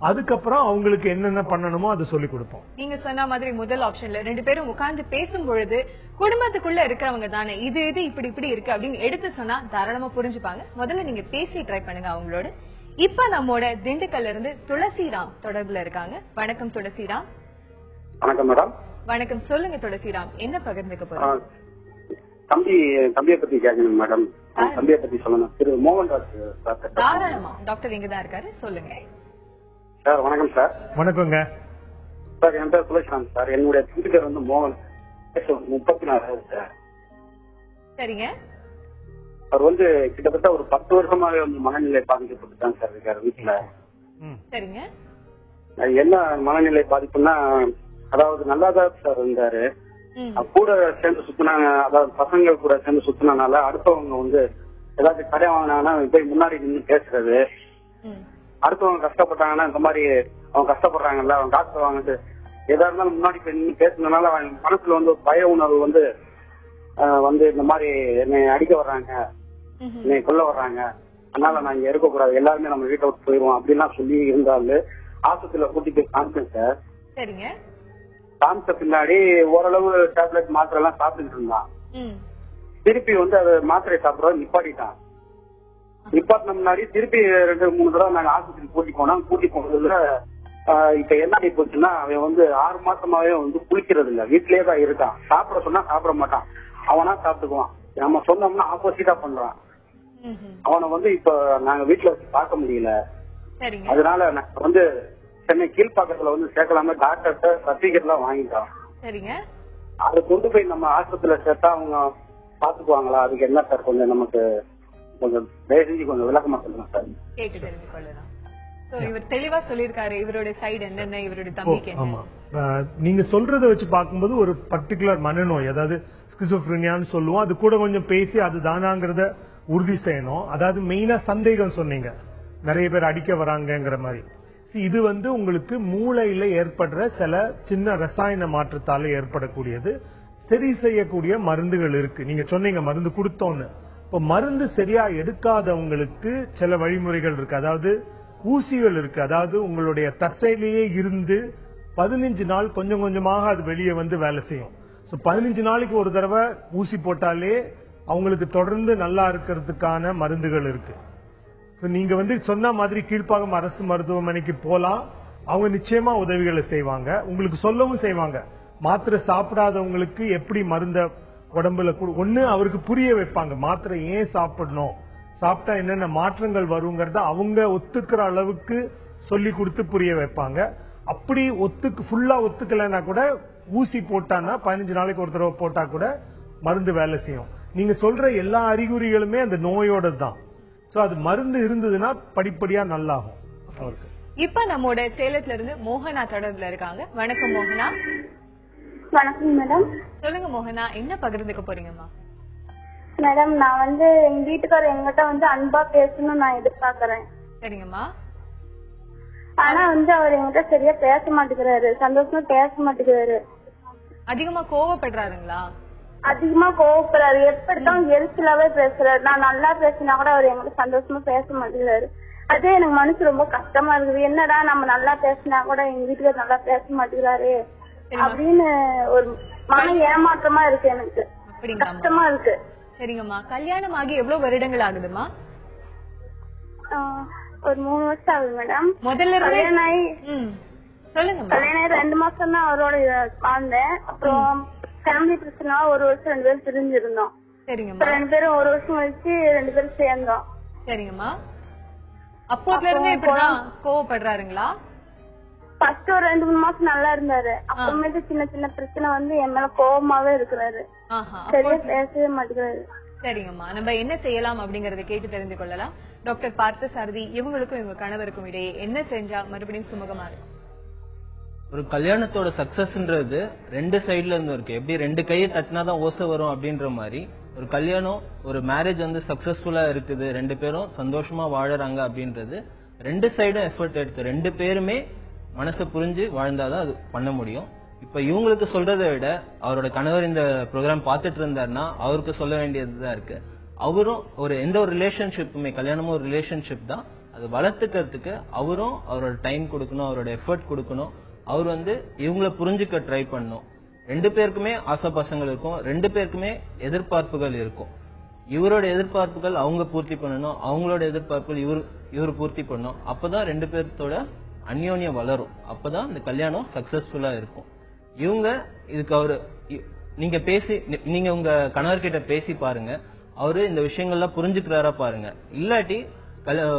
அதுக்கப்புறம் அவங்களுக்கு என்னென்ன பண்ணணுமோ அதை சொல்லி கொடுப்போம். நீங்க சொன்ன மாதிரி முதல் ஆப்ஷன்ல 2 பேரும் உட்கார்ந்து பேசும் பொழுது குடும்பத்துக்குள்ள இருக்கிறவங்க தானே இது இப்படி இப்படி இருக்கு அப்படின்னு எடுத்து சொன்னா தாராளமா புரிஞ்சுப்பாங்க. முதல்ல நீங்க பேசி ட்ரை பண்ணுங்க அவங்களோட. இப்ப நம்மோட திண்டுக்கல்ல இருந்து துளசிராம் தொடர்புல இருக்காங்க. வணக்கம் துளசிராம். வணக்கம் மேடம். வணக்கம், சொல்லுங்க துளசிராம், என்ன பகிர்ந்துக்க போறீங்க? தம்பியை பத்தி கேட்கணும் மேடம். தம்பியை பத்தி சொல்லணும். திரு மோகன்ராஜ் சார். தாராளமா, டாக்டர் இங்கதான் இருக்காரு, சொல்லுங்க சார். வணக்கம் சார். வணக்கங்க சார். என் பேர் துளசிராம் சார். என்னுடைய தம்பி பேர் வந்து மோகன், 34 சார். சரிங்க. அவர் வந்து கிட்டத்தட்ட ஒரு 10 வருஷமாவே வந்து மனநிலை பாதிக்கப்பட்டுதான் சார் இருக்காரு வீட்டுல. சரிங்க. என்ன மனநிலை பாதிப்புன்னா, அதாவது நல்லாதான் சார் இருந்தாரு. கூட சேர்ந்து சுத்தினாங்க, அதாவது பசங்க கூட சேர்ந்து சுத்தினால அடுத்தவங்க வந்து ஏதாச்சும் கடை வாங்கினாங்கன்னா போய் முன்னாடி நின்று பேசுறது, அடுத்தவங்க கஷ்டப்பட்டாங்கன்னா இந்த மாதிரி அவங்க கஷ்டப்படுறாங்கல்ல, அவங்க டாக்டர் வாங்கிட்டு எதா இருந்தாலும் முன்னாடி போய் நின்று பேசுனதுனால அவன் மனசுல வந்து பய உணர்வு வந்து இந்த மாதிரி என்னை அடிக்க வர்றாங்க, என்னை கொல்ல வர்றாங்க, அதனால நான் இங்க இருக்கக்கூடாது, எல்லாருமே நம்ம வீட்டை விட்டு போயிருவோம் அப்படின்லாம் சொல்லி இருந்தாலும் ஆஸ்பத்திரியில கூட்டி போய் காமிச்சேன் சார். சரிங்க. காமிச்ச பின்னாடி ஓரளவு டேப்லெட் மாத்திரை எல்லாம் சாப்பிட்டுட்டு இருந்தான். திருப்பி வந்து அது மாத்திரை சாப்பிடறது நிப்பாட்டிட்டான். நிப்பாட்டின முன்னாடி திருப்பி 2-3 தடவை நாங்க ஆஸ்பத்திரி கூட்டி போனதுல இப்ப என்ன ஆகி போச்சுன்னா அவன் வந்து 6 மாசமாவே வந்து குளிக்கிறது இல்ல, வீட்லயே தான் இருக்கான். சாப்பிட சொன்னா சாப்பிட மாட்டான், அவனா சாப்பிட்டுக்குவான். நம்ம சொன்னோம்னா ஆப்போசிட்டா பண்றான். அவனை வந்து இப்ப நாங்க வீட்டுல வச்சு பார்க்க முடியல. அதனால நாங்க வந்து சென்னை கீழ்பாக்கத்துல வந்து சேர்க்கலாம டாக்டர்கிட்ட சர்டிபிகேட் எல்லாம் வாங்கிட்டோம். அதை கொண்டு போய் நம்ம ஆஸ்பத்திரியில சேர்த்தா அவங்க பாத்துக்குவாங்களா? அதுக்கு என்ன சார் கொஞ்சம் நமக்கு கொஞ்சம் தயவுசெஞ்சு கொஞ்சம் விளக்கமா சொல்லுங்க சார். கேட்டு தெரிஞ்சு கொள்ளலாம். இவர் தெளிவா சொல்லிருக்காரு இவரோட சைடு என்னென்ன, இவரோட தம்பிக்கு என்ன. நீங்க சொல்றத வச்சு பார்க்கும்போது ஒரு பர்டிகுலர் மனநோய், அதாவது ஸ்கிசோஃப்ரினியான்னு சொல்லுவோம். அது கூட கொஞ்சம் பேசி அது தானாங்கிறத உறுதி செய்யணும். அதாவது மெயினா சந்தேகம் சொன்னீங்க, நிறைய பேர் அடிக்க வராங்கிற மாதிரி. இது வந்து உங்களுக்கு மூளையில ஏற்படுற சில சின்ன ரசாயன மாற்றத்தால ஏற்படக்கூடியது. சரி செய்யக்கூடிய மருந்துகள் இருக்கு. நீங்க சொன்னீங்க மருந்து கொடுத்தோன்னு. இப்ப மருந்து சரியா எடுக்காதவங்களுக்கு சில வழிமுறைகள் இருக்கு. அதாவது ஊசிகள் இருக்கு. அதாவது உங்களுடைய தசையிலேயே இருந்து 15 நாள் கொஞ்சம் கொஞ்சமாக அது வெளியே வந்து வேலை செய்யும். 15 நாளைக்கு ஒரு தடவை ஊசி போட்டாலே அவங்களுக்கு தொடர்ந்து நல்லா இருக்கிறதுக்கான மருந்துகள் இருக்கு. நீங்க வந்து சொன்ன மாதிரி கீழ்ப்பாக்கம் அரசு மருத்துவமனைக்கு போலாம், அவங்க நிச்சயமா உதவிகளை செய்வாங்க, உங்களுக்கு சொல்லவும் செய்வாங்க. மாத்திரை சாப்பிடாதவங்களுக்கு எப்படி மருந்த உடம்புல ஒண்ணு அவருக்கு புரிய வைப்பாங்க, மாத்திரை ஏன் சாப்பிடணும், சாப்பிட்டா என்னென்ன மாற்றங்கள் வருங்கிறத அவங்க ஒத்துக்கிற அளவுக்கு சொல்லி கொடுத்து புரிய வைப்பாங்க. அப்படி ஃபுல்லா ஒத்துக்கலைன்னா கூட ஊசி போட்டான்னா 15 நாளைக்கு ஒரு தடவை போட்டா கூட மருந்து வேலை செய்யும். நீங்க சொல்ற எல்லா அறிகுறிகளுமே அந்த நோயோட தான். சோ அது மருந்து இருந்ததுன்னா படிப்படியா நல்லாகும் அவருக்கு. இப்ப நம்மோட சேலத்துல இருந்து மோகனா தொடர்புல இருக்காங்க. வணக்கம் மோகனா. வணக்கம் மேடம். சொல்லுங்க மோகனா, என்ன பகிர்ந்துக்க போறீங்கம்மா? மேடம், நான் எங்க வீட்டுக்காரர் எங்கிட்ட அன்பா பேசணும்னு நான் எதிர்பார்க்கறேன். சரிங்கம்மா. ஆனா அவர் எங்கிட்ட சரியா பேச மாட்டேங்கிறாரு, சந்தோஷமா பேச மாட்டேங்கிறாரு. அதிகமா கோவப்படுறாருங்களா? அதிகமா கோவப்படுறாரு, எப்படித்தான் எரிச்சலாவே பேசுறாரு. நான் நல்லா பேசினா கூட அவர் எங்கிட்ட சந்தோஷமா பேச மாட்டேங்கிறாரு. அதே எனக்கு மனசு ரொம்ப கஷ்டமா இருக்குது. என்னடா நம்ம நல்லா பேசினா கூட எங்க வீட்டுக்காரர் நல்லா பேச மாட்டேங்கிறாரு அப்படின்னு ஒரு மன ஏமாற்றமா இருக்கு, எனக்கு கஷ்டமா இருக்கு. சரிங்கம்மா, கல்யாணம் ஆகி எவ்வளவு வருடங்கள் ஆகுதுமா? ஒரு 3 வருஷம் ஆகுது மேடம். முதல்ல கல்யாணம் ஆகி சொல்லுங்க. கல்யாணம் ஆகி 2 மாசம் தான் அவரோட வாழ்ந்தேன். அப்புறம் ஃபேமிலி பிரச்சனை 1 வருஷம் 2 பேரும் பிரிஞ்சிருந்தோம். சரிங்கம்மா. 2 பேரும் 1 வருஷம் கழிச்சு 2 பேரும் சேர்ந்தோம். சரிங்கம்மா. அப்போதுல இருந்து இப்பதான் கோவப்படுறாருங்களா? ஃபர்ஸ்ட் ஒரு 2-3 மாசம் நல்லா இருந்தாரு. அப்புறமேட்டு சின்ன சின்ன பிரச்சனை என் மேல கோபமாவே இருக்கிறாரு. சரியா பேசவே மாட்டேங்கிறாரு. சரிங்கம்மா, நம்ம என்ன செய்யலாம் அப்படிங்கறத கேட்டு தெரிந்து கொள்ளலாம். டாக்டர் பார்த்த சாரதி, இவங்களுக்கும் இவங்க கணவருக்கும் இடையே என்ன செஞ்சா மறுபடியும் சுமூகமா இருக்கும்? ஒரு கல்யாணத்தோட சக்சஸ்ன்றது 2 சைடுல இருந்து இருக்கு. எப்படி 2 கையை தட்டினாதான் ஓசை வரும் அப்படின்ற மாதிரி ஒரு கல்யாணம், ஒரு மேரேஜ் சக்சஸ்ஃபுல்லா இருக்குது, 2 பேரும் சந்தோஷமா வாழறாங்க அப்படின்றது 2 சைடும் எஃபர்ட் எடுத்து 2 பேருமே மனசை புரிஞ்சு வாழ்ந்தாதான் அது பண்ண முடியும். இப்ப இவங்களுக்கு சொல்றதை விட அவரோட கணவர் இந்த ப்ரோக்ராம் பார்த்துட்டு இருந்தாருன்னா அவருக்கு சொல்ல வேண்டியதுதான் இருக்கு. அவரும் எந்த ஒரு ரிலேஷன்ஷிப்புமே, கல்யாணமும் ஒரு ரிலேஷன்ஷிப் தான், அது வளர்த்துக்கிறதுக்கு அவரும் அவரோட டைம் கொடுக்கணும், அவரோட எஃபர்ட் கொடுக்கணும். அவர் இவங்களை புரிஞ்சுக்க ட்ரை பண்ணணும். 2 பேருக்குமே ஆசை பசங்கள் இருக்கும், 2 பேருக்குமே எதிர்பார்ப்புகள் இருக்கும். இவரோட எதிர்பார்ப்புகள் அவங்க பூர்த்தி பண்ணணும், அவங்களோட எதிர்பார்ப்புகள் இவர் பூர்த்தி பண்ணணும். அப்பதான் 2 பேர்த்தோட அந்யோன்யம் வளரும். அப்பதான் இந்த கல்யாணம் சக்சஸ்ஃபுல்லா இருக்கும். இவங்க இதுக்கு நீங்க உங்க கணவர்கிட்ட பேசி பாருங்க, அவரு இந்த விஷயங்கள்லாம் புரிஞ்சுக்கிறாரா பாருங்க. இல்லாட்டி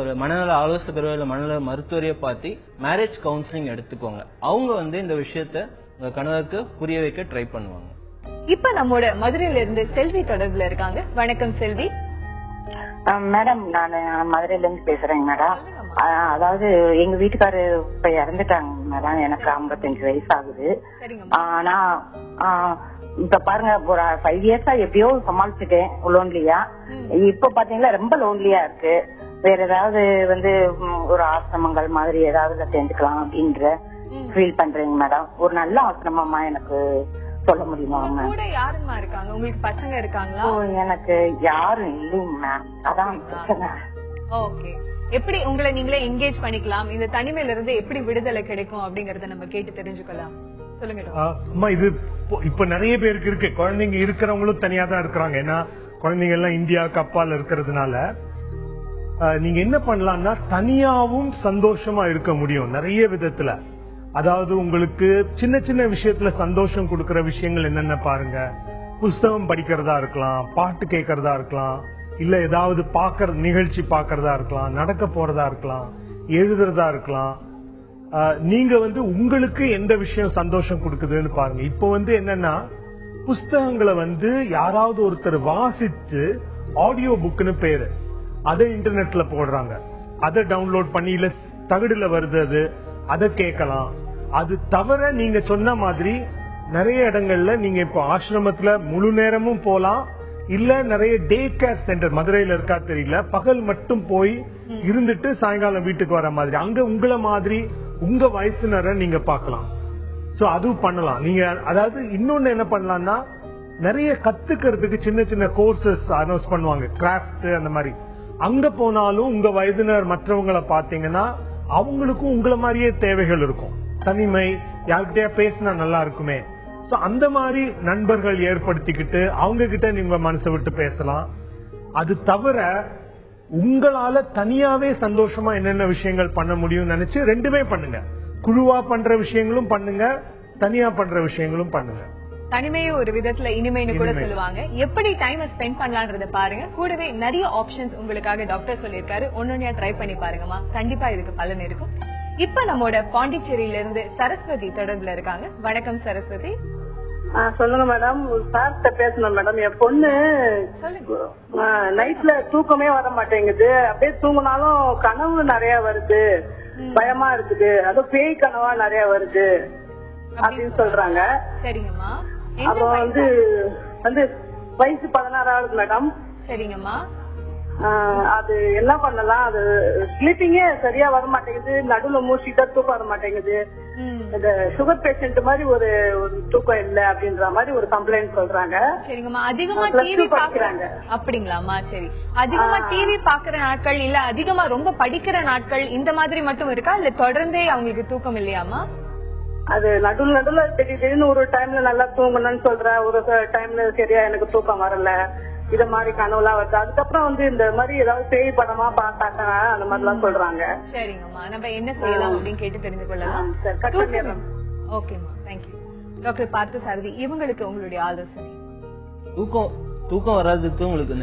ஒரு மனநல ஆலோசகரோ இல்ல மனநல மருத்துவரையோ பார்த்து மேரேஜ் கவுன்சிலிங் எடுத்துக்கோங்க. அவங்க இந்த விஷயத்த உங்க கணவருக்கு புரிய வைக்க ட்ரை பண்ணுவாங்க. இப்ப நம்மோட மதுரையில இருந்து செல்வி தொடர்புல இருக்காங்க. வணக்கம் செல்வி. மேடம், நான் மதுரையில இருந்து பேசுறேங்க மேடம். அதாவது எங்க வீட்டுக்காரு இப்ப இறந்துட்டாங்க மேடம். எனக்கு 55 வயசு ஆகுது. ஆனா இப்ப பாருங்க, ஒரு 5 இயர்ஸா எப்படியோ சமாளிச்சுட்டேன் லோன்லியா. இப்ப பாத்தீங்கன்னா ரொம்ப லோன்லியா இருக்கு. வேற ஏதாவது ஒரு ஆசிரமங்கள் மாதிரி ஏதாவது சேர்ந்துக்கலாம் அப்படின்ற ஃபீல் பண்றேங்க மேடம். ஒரு நல்ல ஆசிரமமா எனக்கு சொல்ல முடியுமா? கூட யாருமா இருக்காங்க? உங்களுக்கு பசங்க இருக்காங்களா? எனக்கு யாரும் இல்லைங்க மேம், அதான் பிரச்சனை. ஓகே, எப்படி உங்களை நீங்களே என்கேஜ் பண்ணிக்கலாம், இந்த தனிமையில இருந்து எப்படி விடுதலை கிடைக்கும் அப்படிங்கறத நம்ம கேட்டு தெரிஞ்சுக்கலாம். சொல்லுங்க. அம்மா, இது இப்ப நிறைய பேருக்கு இருக்கு. குழந்தைங்க இருக்கிறவங்களும் தனியா தான் இருக்கிறாங்க. ஏன்னா குழந்தைங்க எல்லாம் இந்தியாவுக்கு அப்பால இருக்கிறதுனால நீங்க என்ன பண்ணலாம்னா தனியாவும் சந்தோஷமா இருக்க முடியும் நிறைய விதத்துல. அதாவது உங்களுக்கு சின்ன சின்ன விஷயத்துல சந்தோஷம் கொடுக்கற விஷயங்கள் என்னென்ன பாருங்க. புஸ்தகம் படிக்கிறதா இருக்கலாம், பாட்டு கேட்கறதா இருக்கலாம், இல்ல ஏதாவது நிகழ்ச்சி பாக்கிறதா இருக்கலாம், நடக்க போறதா இருக்கலாம், எழுதுறதா இருக்கலாம். நீங்க உங்களுக்கு எந்த விஷயம் சந்தோஷம் கொடுக்குதுன்னு பாருங்க. இப்போ என்னன்னா புஸ்தகங்களை யாராவது ஒருத்தர் வாசிச்சு ஆடியோ புக்னு பேரு, அதை இன்டர்நெட்ல போடுறாங்க. அதை டவுன்லோட் பண்ணி இல்ல தகடுல வருது அது, அதை கேட்கலாம். அது தவிர நீங்க சொன்ன மாதிரி நிறைய இடங்கள்ல நீங்க இப்போ ஆசிரமத்துல முழு நேரமும் போலாம். இல்ல நிறைய டே கேர் சென்டர் மதுரையில இருக்கா தெரியல, பகல் மட்டும் போய் இருந்துட்டு சாயங்காலம் வீட்டுக்கு வர மாதிரி அங்க உங்களை மாதிரி உங்க வயசுனரை நீங்க பாக்கலாம். சோ அதுவும் பண்ணலாம் நீங்க. அதாவது இன்னொன்னு என்ன பண்ணலாம்னா நிறைய கத்துக்கிறதுக்கு சின்ன சின்ன கோர்சஸ் அனௌன்ஸ் பண்ணுவாங்க, கிராஃப்ட் அந்த மாதிரி. அங்க போனாலும் உங்க வயதினர் மற்றவங்களை பாத்தீங்கன்னா அவங்களுக்கும் உங்களை மாதிரியே தேவைகள் இருக்கும். தனிமை, யார்கிட்டயா பேசினா நல்லா இருக்குமே. சோ அந்த மாதிரி நண்பர்கள் ஏற்படுத்திக்கிட்டு அவங்க கிட்ட நீங்க மனசை விட்டு பேசலாம். அது தவிர உங்களால தனியாவே சந்தோஷமா என்னென்ன விஷயங்கள் பண்ண முடியும் நினைச்சு 2மே பண்ணுங்க. குழுவா பண்ற விஷயங்களும் பண்ணுங்க, தனியா பண்ற விஷயங்களும் பண்ணுங்க. தனிமையே ஒரு விதத்துல இனிமைன்னு கூட சொல்லுவாங்க. எப்படி டைம் ஸ்பெண்ட் பண்ணலான்றத பாருங்க. கூடவே நிறைய ஆப்ஷன்ஸ் உங்களுக்காக டாக்டர் சொல்லியிருக்காரு. ஒன்னொன்னையா ட்ரை பண்ணி பாருங்கம்மா. கண்டிப்பா இதுக்கு பலன் இருக்கும். இப்ப நம்மோட பாண்டிச்சேரியில இருந்து சரஸ்வதி தொடர்புல இருக்காங்க. வணக்கம் சரஸ்வதி. சொல்லுங்க மேடம். சார்கிட்ட பேசணும் மேடம். என் பொண்ணு நைட்ல தூக்கமே வர மாட்டேங்குது. அப்படியே தூங்கினாலும் கனவு நிறைய வருது, பயமா இருக்குது, அதுவும் பேய் கனவா நிறைய வருது அப்படின்னு சொல்றாங்க. சரிங்கம்மா. அப்புறம் வந்து வயசு 16 ஆகுது மேடம். சரிங்கம்மா. அது என்ன பண்ணலாம்? அது ஸ்லீப்பிங்கே சரியா வர மாட்டேங்குது, நடுவுல மூச்சுட்டா தூக்கம் வர மாட்டேங்குது. இந்த சுகர் பேஷண்ட் மாதிரி ஒரு தூக்கம் இல்ல அப்படின்ற மாதிரி ஒரு கம்ப்ளைண்ட் சொல்றாங்க. சரிங்கம்மா. அதிகமா டிவி பாக்குறாங்க அப்படிங்களாமா? சரி. அதிகமா டிவி பாக்குற நாட்கள் இல்ல அதிகமா ரொம்ப படிக்கிற நாட்கள் இந்த மாதிரி மட்டும் இருக்கா, இல்ல தொடர்ந்தே அவங்களுக்கு தூக்கம் இல்லையாமா? அது நடுவுல திடீர்னு ஒரு டைம்ல நல்லா தூங்கணும்னு சொல்றேன், ஒரு டைம்ல சரியா எனக்கு தூக்கம் வரல, இத மாதிரி கனவுலாம் வருது. அதுக்கப்புறம் இந்த மாதிரி ஏதாவது பேய் படமா பார்த்தாங்க அந்த மாதிரி எல்லாம் சொல்றாங்க. சரிங்கம்மா. நம்ம என்ன செய்யலாம் அப்படின்னு கேட்டு தெரிந்து கொள்ளலாம். ஓகேம்மா. தேங்க்யூ. டாக்டர் பார்த்த சாரதி, இவங்களுக்கு உங்களுடைய ஆலோசனை. தூக்கம் வராதுக்கு உங்களுக்கு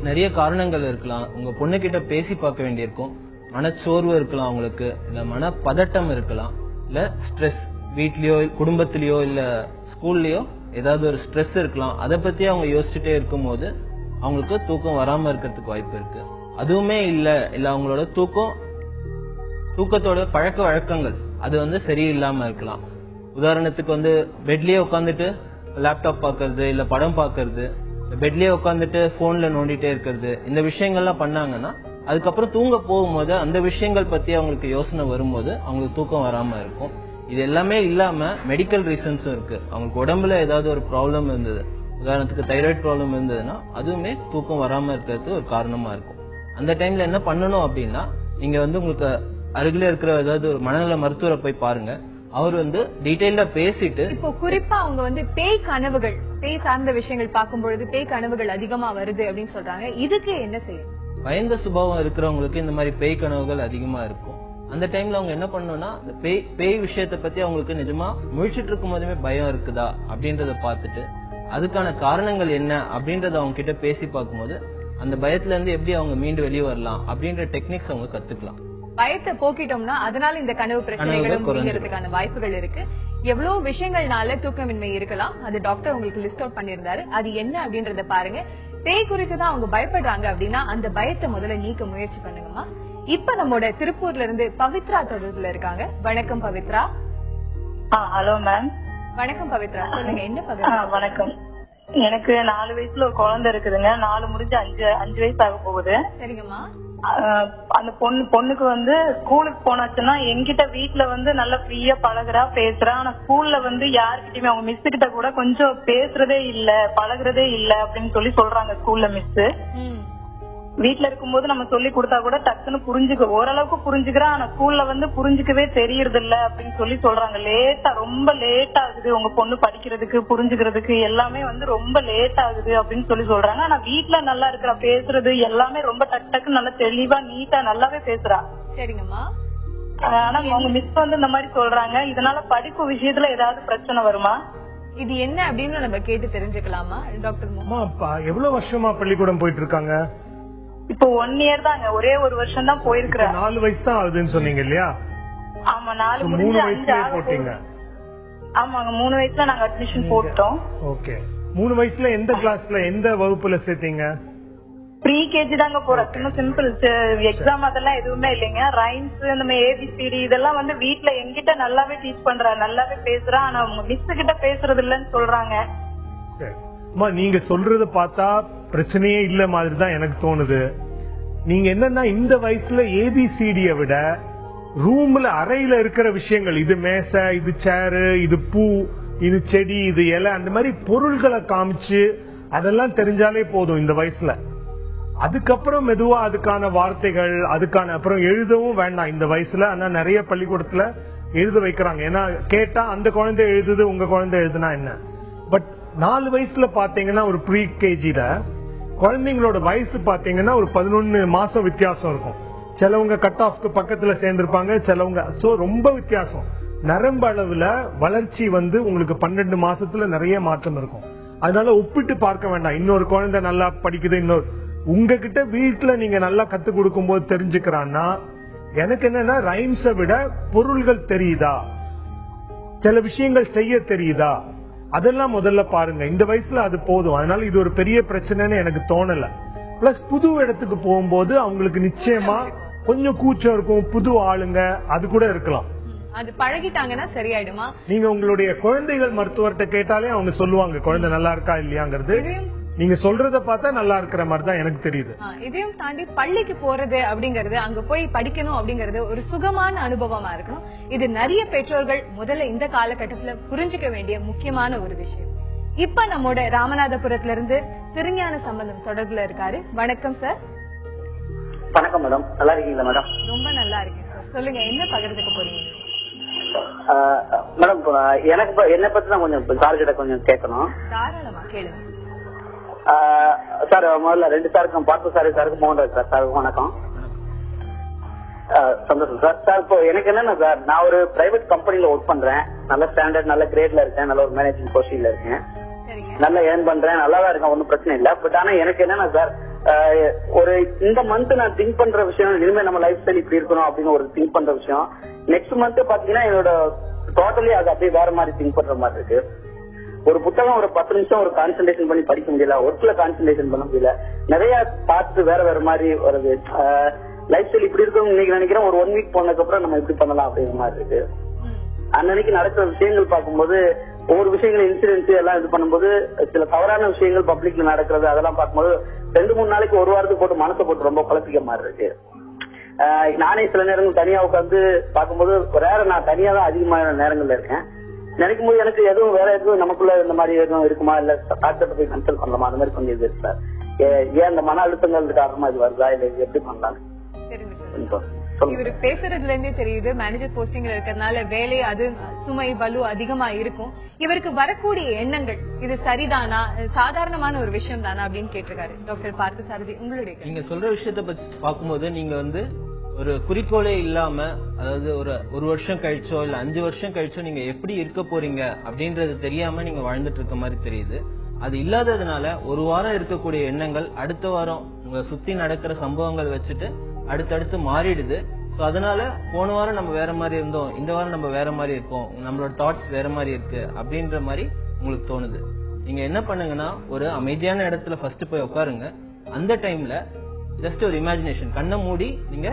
நிறைய காரணங்கள் இருக்கலாம். உங்க பொண்ணு கிட்ட பேசி பார்க்க வேண்டியிருக்கும். மனச்சோர்வு இருக்கலாம் உங்களுக்கு, இல்ல மன பதட்டம் இருக்கலாம், இல்ல ஸ்ட்ரெஸ் வீட்லயோ குடும்பத்திலயோ இல்ல ஸ்கூல்லயோ ஏதாவது ஒரு ஸ்ட்ரெஸ் இருக்கலாம். அதை பத்தி அவங்க யோசிச்சுட்டே இருக்கும் போது அவங்களுக்கு தூக்கம் வராம இருக்கிறதுக்கு வாய்ப்பு இருக்கு. அதுவுமே இல்ல அவங்களோட தூக்கத்தோட பழக்க வழக்கங்கள் அது சரியில்லாம இருக்கலாம். உதாரணத்துக்கு பெட்லயே உட்காந்துட்டு லேப்டாப் பாக்குறது, இல்ல படம் பாக்குறது, பெட்லயே உட்காந்துட்டு போன்ல நோண்டிட்டே இருக்கிறது, இந்த விஷயங்கள்லாம் பண்ணாங்கன்னா அதுக்கப்புறம் தூங்க போகும்போது அந்த விஷயங்கள் பத்தி அவங்களுக்கு யோசனை வரும்போது அவங்களுக்கு தூக்கம் வராம இருக்கும். இது எல்லாமே இல்லாம மெடிக்கல் ரீசன்ஸும் இருக்கு. அவங்களுக்கு உடம்புல ஏதாவது ஒரு ப்ராப்ளம் இருந்தது, உதாரணத்துக்கு தைராய்டு ப்ராப்ளம் இருந்ததுன்னா அதுவுமே தூக்கம் வராம இருக்கிறதுக்கு ஒரு காரணமா இருக்கும். அந்த டைம்ல என்ன பண்ணணும் அப்படின்னா, நீங்க உங்களுக்கு அருகில இருக்கிற ஏதாவது ஒரு மனநல மருத்துவரை போய் பாருங்க. அவர் டீடைலா பேசிட்டு, இப்போ குறிப்பா அவங்க பேய் கனவுகள், பேய் சார்ந்த விஷயங்கள் பார்க்கும் பொழுது பேய் கனவுகள் அதிகமா வருது அப்படின்னு சொல்றாங்க. இதுக்கு என்ன செய்யும்? பயந்த சுபாவம் இருக்கிறவங்களுக்கு இந்த மாதிரி பேய் கனவுகள் அதிகமா இருக்கும். அந்த டைம்ல அவங்க என்ன பண்ணணும்னா, இந்த பேய் விஷயத்த பத்தி அவங்களுக்கு நிஜமா முழிச்சிட்டு இருக்கும் போதுமே பயம் இருக்குதா அப்படின்றத பார்த்துட்டு அதுக்கான காரணங்கள் என்ன அப்படின்றத அவங்க கிட்ட பேசி பார்க்கும்போது அந்த பயத்துல இருந்து எப்படி அவங்க மீண்டு வெளியே வரலாம் அப்படின்ற டெக்னிக்ஸ் அவங்க கத்துக்கலாம். பயத்தை போக்கிட்டோம்னா அதனால இந்த கனவு பிரச்சனைகளும் நீங்கிறதுக்கான வாய்ப்புகள் இருக்கு. எவ்வளவு விஷயங்கள்னால தூக்கமின்மை இருக்கலாம், அது டாக்டர் உங்களுக்கு லிஸ்ட் அவுட் பண்ணிருந்தாரு. அது என்ன அப்படின்றத பாருங்க. பேய் குறித்து தான் அவங்க பயப்படுறாங்க அப்படின்னா அந்த பயத்தை முதல்ல நீக்க முயற்சி பண்ணுங்கம்மா. இப்ப நம்மோட திருப்பூர்ல இருந்து பவித்ரா தொடர்புல இருக்காங்க. வணக்கம் பவித்ரா. Hello ma'am. வணக்கம் பவித்ரா, சொல்லுங்க என்ன பவித்ரா? வணக்கம். எனக்கு 4 வயசுல ஒரு குழந்தை இருக்குதுங்க. 4 முடிஞ்சு 5 வயசு ஆக போகுது. சரிங்கம்மா. அந்த பொண்ணுக்கு ஸ்கூலுக்கு போனாச்சுன்னா என்கிட்ட வீட்டுல நல்லா ஃப்ரீயா பழகுறா, பேசுறா. ஆனா ஸ்கூல்ல யாருக்கிட்டயுமே அவங்க மிஸ் கிட்ட கூட கொஞ்சம் பேசுறதே இல்ல, பழகுறதே இல்ல அப்படின்னு சொல்றாங்க ஸ்கூல்ல மிஸ். வீட்டுல இருக்கும்போது நம்ம சொல்லி கொடுத்தா கூட டக்குன்னு ஓரளவுக்கு புரிஞ்சுக்கிறா. ஆனா ஸ்கூல்ல புரிஞ்சுக்கவே தெரியறது இல்ல அப்படின்னு சொல்றாங்க. ரொம்ப லேட் ஆகுது உங்க பொண்ணு படிக்கிறதுக்கு, புரிஞ்சுக்கிறதுக்கு எல்லாமே ரொம்ப லேட் ஆகுது அப்படின்னு சொல்றாங்க. ஆனா வீட்டுல நல்லா இருக்கிறா, பேசுறது எல்லாமே ரொம்ப டக்கு நல்லா தெளிவா நீட்டா நல்லாவே பேசுறா. சரிங்கம்மா. ஆனா அவங்க மிஸ் இந்த மாதிரி சொல்றாங்க. இதனால படிப்பு விஷயத்துல ஏதாவது பிரச்சனை வருமா? இது என்ன அப்படின்னு நம்ம கேட்டு தெரிஞ்சுக்கலாமா டாக்டர்? எவ்வளவு வருஷமா பள்ளிக்கூடம் போயிட்டு இருக்காங்க? இப்போ 1 இயர் தாங்க, ஒரே ஒரு வருஷம் தான் போயிருக்கிறேன். 4 வயசு தான் ஆகுதுன்னு சொன்னீங்க இல்லையா? ஆமா, 4 முடிஞ்சு 5 போட்டீங்க. ஆமாங்க, 3 வயசுல நாங்க அட்மிஷன் போட்டோம். ஓகே. 3 வயசுல எந்த கிளாஸ்ல, எந்த வகுப்புல சேர்த்தீங்க? ப்ரீ கேஜி தாங்க போறோம். இன்னும் சிம்பிள் எக்ஸாம் அதெல்லாம் எதுவுமே இல்லைங்க. ரைம்ஸ், நம்ம ஏபிசிடி இதெல்லாம் வீட்டுல என்கிட்ட நல்லாவே டீச் பண்றா, நல்லாவே பேசுறா. ஆனா அவங்க மிஸ் கிட்ட பேசுறது இல்லன்னு சொல்றாங்க. சரி, நீங்க சொல்றத பார்த்தா பிரச்சனையே இல்ல மாதிரி தான் எனக்கு தோணுது. நீங்க என்னன்னா இந்த வயசுல ஏபிசிடியை விட ரூம்ல அறையில இருக்கிற விஷயங்கள், இது மேசை, இது சேரு, இது பூ, இது செடி, இது இலை, அந்த மாதிரி பொருள்களை காமிச்சு அதெல்லாம் தெரிஞ்சாலே போதும் இந்த வயசுல. அதுக்கப்புறம் மெதுவா அதுக்கான வார்த்தைகள், அதுக்கான அப்புறம் எழுதவும் வேண்டாம் இந்த வயசுல. ஆனா நிறைய பள்ளிக்கூடத்துல எழுத வைக்கிறாங்க. ஏன்னா கேட்டா அந்த குழந்தை எழுதுது, உங்க குழந்தை எழுதுனா என்ன. பட் 4 வயசுல பாத்தீங்கன்னா ஒரு ப்ரீ கேஜில குழந்தைங்களோட வயசு பாத்தீங்கன்னா ஒரு 11 மாசம் வித்தியாசம் இருக்கும். சிலவங்க கட் ஆஃப்க்கு பக்கத்துல சேர்ந்திருப்பாங்க, சிலவங்க ரொம்ப வித்தியாசம். நரம்பு அளவுல வளர்ச்சி வந்து உங்களுக்கு 12 மாசத்துல நிறைய மாற்றம் இருக்கும். அதனால ஒப்பிட்டு பார்க்க வேண்டாம். இன்னொரு குழந்தை நல்லா படிக்குது, இன்னொரு உங்ககிட்ட வீட்டுல நீங்க நல்லா கத்து கொடுக்கும் போது தெரிஞ்சுக்கிறான்னா, எனக்கு என்னன்னா ரைம்ஸை விட பொருள்கள் தெரியுதா, சில விஷயங்கள் செய்ய தெரியுதா, அதெல்லாம் முதல்ல பாருங்க. இந்த வயசுல அது போதும். அதனால இது ஒரு பெரிய பிரச்சனைன்னு எனக்கு தோணல. பிளஸ் புது இடத்துக்கு போகும்போது அவங்களுக்கு நிச்சயமா கொஞ்சம் கூச்சம் இருக்கும், புது ஆளுங்க, அது கூட இருக்கலாம். அது பழகிட்டாங்கன்னா சரியாயிடுமா? நீங்க உங்களுடைய குழந்தைகள் மருத்துவர்கிட்ட கேட்டாலே அவங்க சொல்லுவாங்க குழந்தை நல்லா இருக்கா இல்லையாங்கிறது. நீங்க சொல்றத பார்த்தா நல்லா இருக்கிற மாதிரி தான் எனக்கு தெரியுது. இதையும் தாண்டி பள்ளிக்கு போறது அப்படிங்கறது, அங்க போய் படிக்கணும் அப்படிங்கறது ஒரு சுகமான அனுபவமா இருக்கணும். இது நிறைய பெற்றோர்கள் முதல்ல இந்த காலகட்டத்துல புரிஞ்சுக்க வேண்டிய முக்கியமான ஒரு விஷயம். இப்ப நம்மோட ராமநாதபுரத்துல இருந்து திருஞான சம்பந்தம் தொடர்புல இருக்காரு. வணக்கம் சார். வணக்கம் மேடம், நல்லா இருக்கீங்களா மேடம்? ரொம்ப நல்லா இருக்கேன் சார். சொல்லுங்க, என்ன பகிர்ந்துக்க போறீங்க? மேடம், எனக்கு என்ன பத்தி தான் கொஞ்சம் சார் கிட்ட கொஞ்சம் கேட்கணும். தாராளமா கேளுங்க சார். முதல்ல 2 சாருக்கும், பார்த்து சாருக்கு மோகன்ராஜ் சார். சார் வணக்கம். சந்தோஷம் சார். சார் இப்போ எனக்கு என்னன்னா சார், நான் ஒரு பிரைவேட் கம்பெனில ஒர்க் பண்றேன். நல்ல ஸ்டாண்டர்ட், நல்ல கிரேட்ல இருக்கேன், நல்ல ஒரு மேனேஜிங் பொசிஷன்ல இருக்கேன், நல்லா ஏர்ன் பண்றேன், நல்லா தான் இருக்கேன், ஒன்னும் பிரச்சனை இல்ல. பட் ஆனா எனக்கு என்னன்னா சார், ஒரு இந்த மந்த் நான் திங்க் பண்ற விஷயம், இனிமே நம்ம லைஃப் ஸ்டைல் இப்படி இருக்கணும் அப்படின்னு ஒரு திங்க் பண்ற விஷயம், நெக்ஸ்ட் மந்த் பாத்தீங்கன்னா என்னோட டோட்டலி அது அப்படியே வேற மாதிரி திங்க் பண்ற மாதிரி இருக்கு. ஒரு புத்தகம் ஒரு 10 நிமிஷம் ஒரு கான்சென்ட்ரேஷன் பண்ணி படிக்க முடியல, ஒர்க்ல கான்சென்ட்ரேஷன் பண்ண முடியல, நிறைய பார்த்து வேற மாதிரி வருது. லைஃப் ஸ்டைல் இப்படி இருக்கும் இன்னைக்கு நினைக்கிறேன், ஒரு 1 வீக் போனதுக்கு அப்புறம் நம்ம எப்படி பண்ணலாம் அப்படிங்கிற மாதிரி இருக்கு. அன்னைக்கு நடக்கிற விஷயங்கள் பார்க்கும்போது, ஒவ்வொரு விஷயங்கள் இன்சிடென்ட்ஸ் எல்லாம் இது பண்ணும்போது, சில தவறான விஷயங்கள் பப்ளிக்ல நடக்கிறது, அதெல்லாம் பார்க்கும்போது 2-3 நாளைக்கு, ஒரு வாரத்துக்கு போட்டு மனசை போட்டு ரொம்ப குழப்பிக்க மாதிரி இருக்கு. நானே சில நேரங்கள் தனியா உட்காந்து பார்க்கும்போது, வேற நான் தனியா தான் அதிகமான நேரங்கள்ல இருக்கேன். நினைக்கும் போது எனக்கு எதுவும் வேற எதுவும் நமக்குள்ள இந்த மாதிரி எதுவும் இருக்குமா, இல்ல டாக்டர் போய் கன்சல்ட் பண்ணலாமா, அந்த மாதிரி கொஞ்சம் இது இருக்கு சார். ஏன் இந்த மன அழுத்தங்கள் காரணமா இது வருதா, இல்ல இது எப்படி பண்ணலாம்? இவரு பேசுறதுல இருந்தே தெரியுது, மேனேஜர் போஸ்டிங்ல இருக்கிறதுனால வேலை அது சுமை பலு அதிகமா இருக்கும். இவருக்கு வரக்கூடிய எண்ணங்கள் இது சரிதானா, சாதாரணமான ஒரு விஷயம் தானா அப்படின்னு கேட்டிருக்காரு. டாக்டர் பார்த்த சாரதி, உங்களுடைய நீங்க சொல்ற விஷயத்த பத்தி பார்க்கும்போது, நீங்க வந்து ஒரு குறிக்கோளே இல்லாம, அதாவது ஒரு வருஷம் கழிச்சோ இல்ல 5 வருஷம் கழிச்சோ நீங்க எப்படி இருக்க போறீங்க அப்படின்றது தெரியாம நீங்க வாழ்ந்துட்டு இருக்க மாதிரி தெரியுது. அது இல்லாததுனால ஒரு வாரம் இருக்கக்கூடிய எண்ணங்கள் அடுத்த வாரம் உங்களை சுத்தி நடக்கிற சம்பவங்கள் வச்சுட்டு அடுத்தடுத்து மாறிடுது. சோ அதனால போன வாரம் நம்ம வேற மாதிரி இருந்தோம், இந்த வாரம் நம்ம வேற மாதிரி இருக்கோம், நம்மளோட தாட்ஸ் வேற மாதிரி இருக்கு அப்படின்ற மாதிரி உங்களுக்கு தோணுது. நீங்க என்ன பண்ணுங்கன்னா, ஒரு அமைதியான இடத்துல ஃபர்ஸ்ட் போய் உட்காருங்க. அந்த டைம்ல ஜஸ்ட் ஒரு இமேஜினேஷன், கண்ணை மூடி நீங்க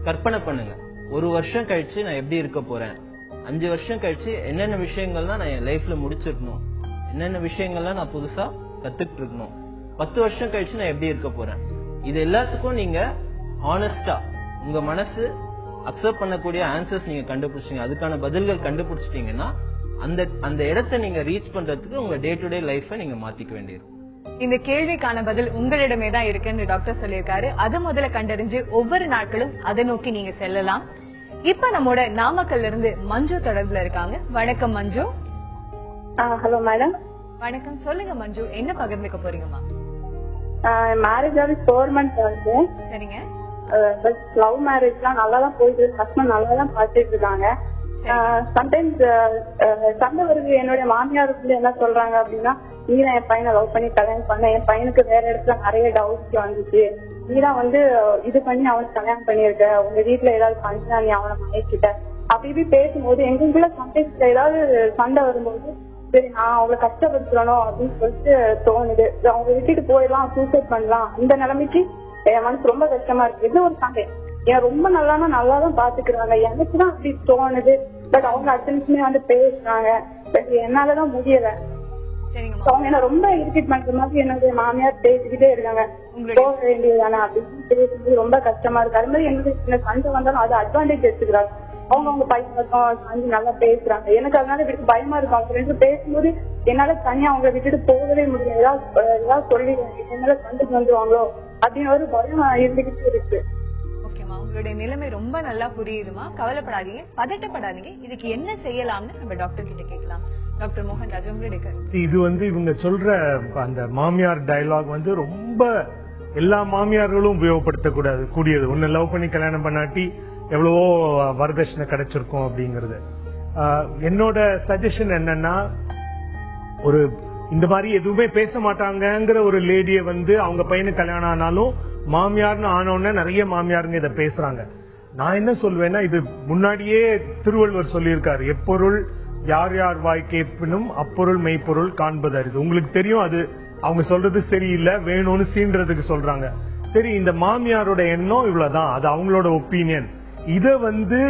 கற்பனை பண்ணுங்க. 1 வருஷம் கழிச்சு நான் எப்படி இருக்க போறேன், 5 வருஷம் கழிச்சு என்னென்ன விஷயங்கள்லாம் நான் என் லைஃப்ல முடிச்சிருக்கணும், என்னென்ன விஷயங்கள்லாம் நான் புதுசா கத்துக்கிட்டு இருக்கணும், 10 வருஷம் கழிச்சு நான் எப்படி இருக்க போறேன். இது எல்லாத்துக்கும் நீங்க ஆனஸ்டா உங்க மனசு அக்செப்ட் பண்ணக்கூடிய ஆன்சர்ஸ் நீங்க கண்டுபிடிச்சீங்க, அதுக்கான பதில்கள் கண்டுபிடிச்சிட்டீங்கன்னா அந்த இடத்தை நீங்க ரீச் பண்றதுக்கு உங்க டே டு டே லைஃபை நீங்க மாத்திக்க வேண்டியிருக்கும். இந்த கேள்விக்கான பதில் உங்களிடமே தான் இருக்குன்னு டாக்டர் சொல்லியிருக்காரு. அதை முதல்ல கண்டறிஞ்சு ஒவ்வொரு நாட்களும் அதை நோக்கி நீங்க செல்லலாம். இப்ப நம்மோட நாமக்கல்ல இருந்து மஞ்சு தொடர்புல இருக்காங்க. வணக்கம் மஞ்சு. Hello madam. வணக்கம், சொல்லுங்க மஞ்சு, என்ன பகிர்ந்துக்க போறீங்கம்மா? மேரேஜ் ஆகி 4 months ஆகுது. சரிங்க. லவ் மேரேஜ்லாம் நல்லா தான் போயிட்டு, ஹஸ்பண்ட் நல்லா தான் பார்த்துட்டு இருக்காங்க. சம்டைம்ஸ் சண்டை வருது. என்னுடைய மாமியாருக்குள்ள என்ன சொல்றாங்க அப்படின்னா, நீதான் என் பையனை லவ் பண்ணி கல்யாணம் பண்ண, என் பையனுக்கு வேற இடத்துல நிறைய டவுட்ஸ் வந்துச்சு, நீதான் வந்து இது பண்ணி அவனுக்கு கல்யாணம் பண்ணிருக்க, உங்க வீட்டுல ஏதாவது பண்ணினா நீ அவனை மறைச்சிட்ட, அப்படி இப்படி பேசும்போது எங்களுக்குள்ள சம்டைம்ஸ் ஏதாவது சண்டை வரும்போது, சரி நான் அவங்களை கஷ்டப்படுத்தணும் அப்படின்னு சொல்லிட்டு தோணுது. அவங்க விட்டுட்டு போயிடலாம், சூசைட் பண்ணலாம், இந்த நிலைமைக்கு என் மனசு ரொம்ப கஷ்டமா இருக்கு. இது ஒரு சண்டை. ஏன் ரொம்ப நல்லாதான் பாத்துக்கிறாங்க, எனக்குதான் அப்படி தோணுது. பட் அவங்க அட்டன்ஷனே வந்து பேசுறாங்க, பட் என்னாலதான் முடியல. அவங்க என்ன ரொம்ப இரிட்டேட் பண்ற மாதிரி என்னுடைய மாமியார் பேசிக்கிட்டே இருக்காங்க, போக வேண்டியதானே அப்படின்னு பேசுறது ரொம்ப கஷ்டமா இருக்கு. அது மாதிரி எங்களுக்கு சின்ன சண்டை வந்தாலும் அது அட்வான்டேஜ் எடுத்துக்கிறாங்க. அவங்க பையன் நல்லா பேசுறாங்க, எனக்கு அதனால விட்டு பயமா இருக்கு. அவங்க 2 பேசும்போது என்னால தனியா அவங்க விட்டுட்டு போகவே முடியும். ஏதாவது சொல்லி என்னால சண்டைக்கு வந்துருவாங்களோ அப்படின்னு ஒரு பயம் இருந்துகிட்டு இருக்கு. உங்களுடைய நிலைமை ரொம்ப நல்லா புரியுதுமா, கவலைப்படாதீங்க, பதட்டப்படாதீங்க. இதுக்கு என்ன செய்யலாம்னு நம்ம டாக்டர் கிட்ட கேட்கலாம். டாக்டர் மோகன்ராஜ், உங்களுடைய இது வந்து இவங்க சொல்ற அந்த மாமியார் டயலாக் வந்து ரொம்ப எல்லா மாமியார்களும் உபயோகப்படுத்தக்கூடாது கூடியது. ஒன்னு லவ் பண்ணி கல்யாணம் பண்ணாட்டி எவ்வளவோ வரதட்சணை கிடைச்சிருக்கும் அப்படிங்கறது. என்னோட சஜஷன் என்னன்னா, ஒரு இந்த மாதிரி எதுவுமே பேச மாட்டாங்கிற ஒரு லேடிய வந்து அவங்க பையனுக்கு கல்யாணம் ஆனாலும் மாமியார்னு ஆனோன்னு நிறைய மாமியாருங்க இதை பேசுறாங்க. நான் என்ன சொல்வேன்னா, இது முன்னாடியே திருவள்ளுவர் சொல்லியிருக்காரு, எப்பொருள் யார் யார் வாய் கேட்பினும் அப்பொருள் மெய்ப்பொருள் காண்பது அரிது. உங்களுக்கு தெரியும், அது அவங்க சொல்றது சரியில்லை, வேணும்னு சீன்றதுக்கு சொல்றாங்க. சரி, இந்த மாமியாரோட எண்ணம் இவ்வளவுதான், அது அவங்களோட ஒப்பீனியன். இத வந்து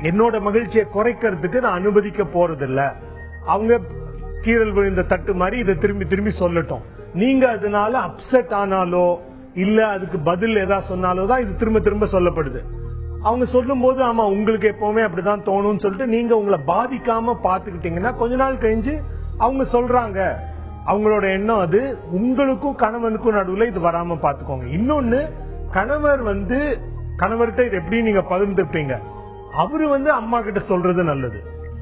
என்னோட மகிழ்ச்சியை குறைக்கிறதுக்கு நான் அனுமதிக்க போறதில்ல. அவங்க கீரல் விழுந்த தட்டு மாதிரி இதை திரும்பி திரும்பி சொல்லட்டும். நீங்க அதனால அப்செட் ஆனாலோ இல்ல அதுக்கு பதில் ஏதாவது சொன்னாலோ தான் இது திரும்ப திரும்ப சொல்லப்படுது. அவங்க சொல்லும் போது ஆமா உங்களுக்கு எப்பவுமே அப்படிதான் தோணும்னு சொல்லிட்டு நீங்க உங்களை பாதிக்காம பாத்துக்கிட்டீங்கன்னா கொஞ்ச நாள் கழிஞ்சு அவங்க சொல்றாங்க, அவங்களோட எண்ணம் அது. உங்களுக்கும் கணவனுக்கும் நடுவுல இது வராம பாத்துக்கோங்க. இன்னொன்னு, கணவர்கிட்ட இது எப்படி நீங்க பகிர்ந்துப்பீங்க, அவரு வந்து அம்மா கிட்ட சொல்றது நல்லது.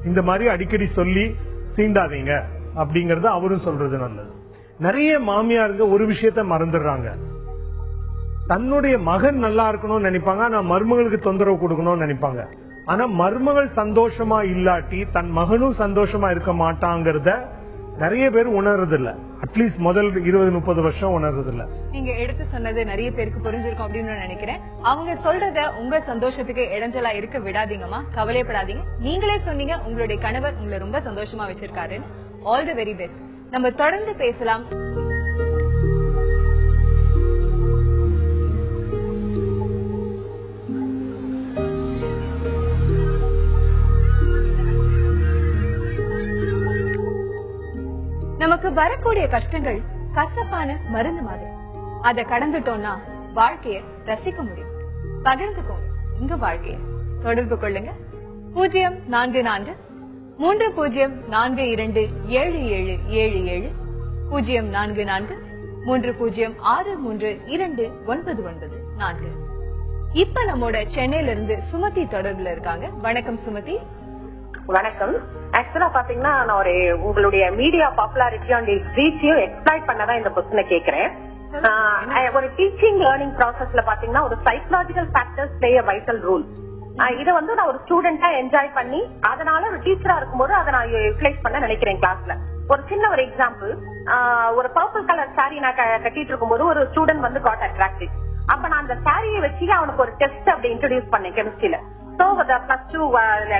இந்த மாதிரி அடிக்கடி சொல்லி சீண்டாதீங்க அப்படிங்கறது அவரும் சொல்றது நல்லது. நிறைய மாமியாருங்க ஒரு விஷயத்த மறந்துடுறாங்க, தன்னுடைய மகன் நல்லா இருக்கணும்னு நினைப்பாங்க, ஆனா மருமகளுக்கு தொந்தரவு கொடுக்கணும்னு நினைப்பாங்க. ஆனா மருமகள் சந்தோஷமா இல்லாட்டி தன் மகனும் சந்தோஷமா இருக்க மாட்டாங்கிறத நிறைய பேர் உணர்றது இல்ல. அட்லீஸ்ட் முதல் 20-30 வருஷம் உணர்றது இல்ல. நீங்க எடுத்து சொன்னது நிறைய பேருக்கு புரிஞ்சிருக்கும் அப்படின்னு நினைக்கிறேன். அவங்க சொல்றத உங்க சந்தோஷத்துக்கு இடைஞ்சலா இருக்க விடாதீங்கம்மா, கவலைப்படாதீங்க. நீங்களே சொன்னீங்க உங்களுடைய கணவர் உங்களை ரொம்ப சந்தோஷமா வச்சிருக்காரு. All the very best. நம்ம தொடர்ந்து பேசலாம். நமக்கு வரக்கூடிய கஷ்டங்கள் கசப்பான மருந்து மாதிரி. அதை கடந்துட்டோம்னா வாழ்க்கைய ரசிக்க முடியும். பகிர்ந்துக்கோங்க உங்க வாழ்க்கைய. தொடர்பு கொள்ளுங்க 044-3042-7777 044-30632994. இப்ப நம்மோட சென்னையில இருந்து சுமதி தொடர்புல இருக்காங்க. வணக்கம் சுமதி. வணக்கம். ஆக்சுவலா பாத்தீங்கன்னா நான் உங்களுடைய மீடியா பாப்புலாரிட்டி அண்ட் ரீச்சையும் எக்ஸ்ப்ளாய்ட் பண்ணதான் இந்த கொஸ்டினை கேக்குறேன். ஒரு டீச்சிங் லேர்னிங் ப்ராசஸ்ல பாத்தீங்கன்னா ஒரு psychological factors play a vital role. இதை வந்து நான் ஒரு ஸ்டூடெண்டா என்ஜாய் பண்ணி அதனால ஒரு டீச்சரா இருக்கும்போது அதை நான் யூட்டிலைஸ் பண்ண நினைக்கிறேன் கிளாஸ்ல. ஒரு சின்ன ஒரு எக்ஸாம்பிள், ஒரு பர்பிள் கலர் சாரி நான் கட்டிட்டு இருக்கும்போது ஒரு ஸ்டூடெண்ட் வந்து காட் அட்ராக்டிவ். அப்ப நான் அந்த சாரியை வச்சு அவனுக்கு ஒரு டெஸ்ட் அப்படி இன்ட்ரோடியூஸ் பண்ணேன் கெமிஸ்ட்ரியில. சோ +2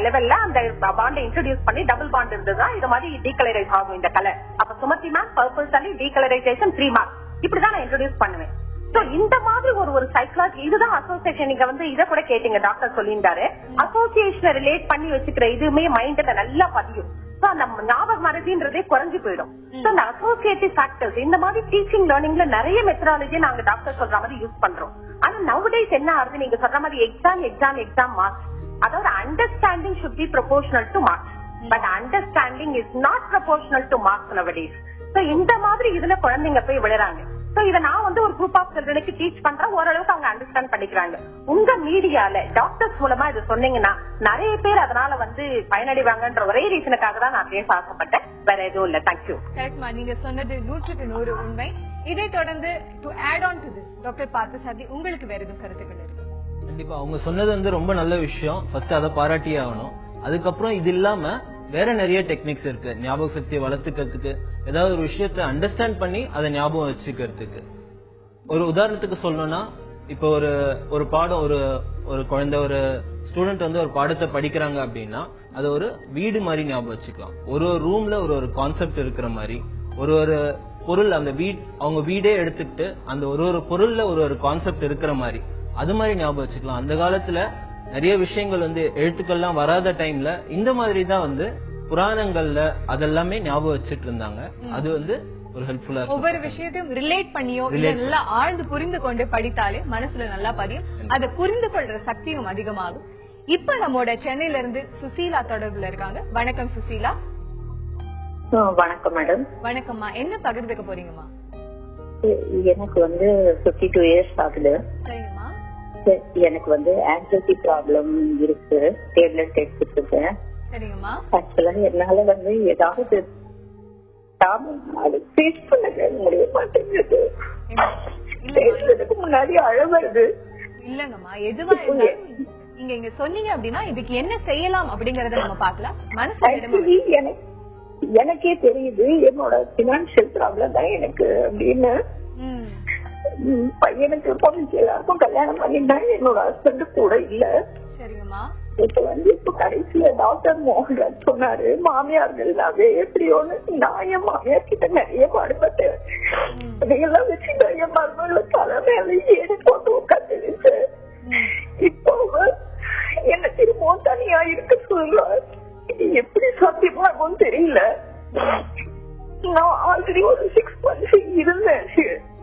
லெவல்ல அந்த பாண்டை இன்ட்ரோடியூஸ் பண்ணி டபுள் பாண்ட் இருந்ததுதான் இது மாதிரி டீகலரைஸ் ஆகும் இந்த கலர். அப்ப Sumathi ma'am purple sorry decolourisation 3 marks இப்படிதான் நான் இன்ட்ரோடியூஸ் பண்ணுவேன். சோ இந்த மாதிரி ஒரு சைக்காலஜி, இதுதான் அசோசியேஷன். நீங்க வந்து இதை கூட கேட்டீங்க, டாக்டர் சொல்லியிருந்தாரு அசோசியேஷனை ரிலேட் பண்ணி வச்சுக்கிற இதுவுமே மைண்ட்ல நல்லா பதியும். சோ அந்த ஞாபக மறதின்றதே குறைஞ்சு போயிடும். சோ அந்த அசோசியேட்டிவ் ஃபேக்டர்ஸ் இந்த மாதிரி டீச்சிங் லேர்னிங்ல நிறைய மெத்தடாலஜி நாங்க டாக்டர் சொல்ற மாதிரி யூஸ் பண்றோம். ஆனா நவடேஸ் என்ன ஆகுது, நீங்க சொல்ற மாதிரி எக்ஸாம் மார்க்ஸ், அதாவது understanding should be proportional to marks, but understanding is not proportional to marks nowadays. So இந்த மாதிரி இதுல குழந்தைங்க போய் விளையாடுறாங்க. சோ இத நான் வந்து ஒரு குரூப் ஆஃப் சில்ட்ரனுக்கு டீச் பண்றேன், ஓரளவுக்கு அவங்க அண்டர்ஸ்டாண்ட் பண்ணிக்கிறாங்க. உங்க மீடியால டாக்டர்ஸ் மூலமா இது சொன்னீங்கன்னா நிறைய பேர் அதனால வந்து பயனடைவாங்கன்ற ஒரே ரீசனுக்காக தான் நான் பேச ஆசைப்பட்டேன், வேற எதுவும் இல்ல. தேங்க்யூ. கரெக்ட்மா, நீங்க சொன்னது 100% உண்மை. இதை தொடர்ந்து to add on to this doctor Parthasarathy, உங்களுக்கு வேற எதுவும் கருத்துக்கள் இருக்கு? கண்டிப்பா அவங்க சொன்னது வந்து ரொம்ப நல்ல விஷயம். ஃபர்ஸ்ட் அதை பாராட்டியே ஆகணும். அதுக்கப்புறம் இது இல்லாம வேற நிறைய டெக்னிக்ஸ் இருக்கு ஞாபக சக்தியை வளர்த்துக்கிறதுக்கு, ஏதாவது ஒரு விஷயத்த அண்டர்ஸ்டாண்ட் பண்ணி அதை ஞாபகம் வச்சுக்கிறதுக்கு. ஒரு உதாரணத்துக்கு சொல்லணும்னா, இப்போ ஒரு பாடம் ஒரு குழந்தை ஒரு ஸ்டூடெண்ட் வந்து ஒரு பாடத்தை படிக்கிறாங்க அப்படின்னா அது ஒரு வீடு மாதிரி ஞாபகம் வச்சுக்கலாம். ஒரு ரூம்ல ஒரு கான்செப்ட் இருக்கிற மாதிரி, ஒரு பொருள் அந்த அவங்க வீடே எடுத்துக்கிட்டு அந்த ஒரு பொருள்ல ஒரு கான்செப்ட் இருக்கிற மாதிரி அது மாதிரி ஞாபகம் வச்சுக்கலாம். அந்த காலத்துல நிறைய விஷயங்கள் வந்து எழுத்துக்கள்லாம் வராத டைம்ல இந்த மாதிரி தான் வந்து புராணங்கள்ல அதெல்லாமே ஞாபகம் வச்சுட்டு இருந்தாங்க. அது வந்து ஒரு ஹெல்ப்ஃபுல்லா இருக்கும். ஒவ்வொரு விஷயத்தையும் ரிலேட் பண்ணியோ இல்ல நல்லா ஆழ்ந்து புரிந்து கொண்டு படித்தாலே மனசுல நல்லா பதியும், அதை புரிந்து கொள்ற சக்தியும் அதிகமாகும். இப்ப நம்மோட சென்னையில இருந்து சுசீலா தொடர்புல இருக்காங்க. வணக்கம் சுசீலா. வணக்கம் மேடம். வணக்கம்மா, என்ன பகிர்ந்துக்க போறீங்கம்மா? எனக்கு வந்து 52 இயர்ஸ் ஆகுது. சரிங்கம்மா. எனக்கு வந்து ஆங்ஸைட்டி ப்ராப்ளம் இருக்கு, டேப்லெட் எடுத்துட்டு இருக்கேன். சரிங்கம்மா. ஆக்சுவலா என்னால வந்து ஏதாவது ஃபேஸ் பண்ண முடிய மாட்டேங்குது. பேசுறதுக்கு முன்னாடி அழ வருது. இல்லங்கம்மா, எதுவா இருந்தாலும் நீங்க இங்க சொன்னீங்க அப்படின்னா இதுக்கு என்ன செய்யலாம் அப்படிங்கறத நம்ம பார்க்கலாம். மனசு எனக்கே தெரியுது என்னோட பினான்சியல் ப்ராப்ளம் தான் எனக்கு அப்படின்னு. பையனுக்கு பொண்ணுக்கு எல்லாருக்கும் கல்யாணம் பண்ணிட்டா என்னோட ஹஸ்பண்ட் கூட இல்ல. சரிங்கம்மா. இப்ப கடைசியில டாக்டர் மோகன்ராஜ் சொன்னாரு மாமியார்கள்னாவே எப்படியோன்னு. நான் என் மாமியார் கிட்ட நிறைய பாடுபட்டேன். அதையெல்லாம் வச்சு நிறைய மருமகளை தலை மேல ஏறி போட்டு உட்காந்துருச்சு. இப்போ என்ன திரும்பவும் தனியா இருக்க சொல்றாரு. இது எப்படி சாத்தியமாகும் தெரியல. நான் ஆல்ரெடி ஒரு 6 months இருந்தேன்.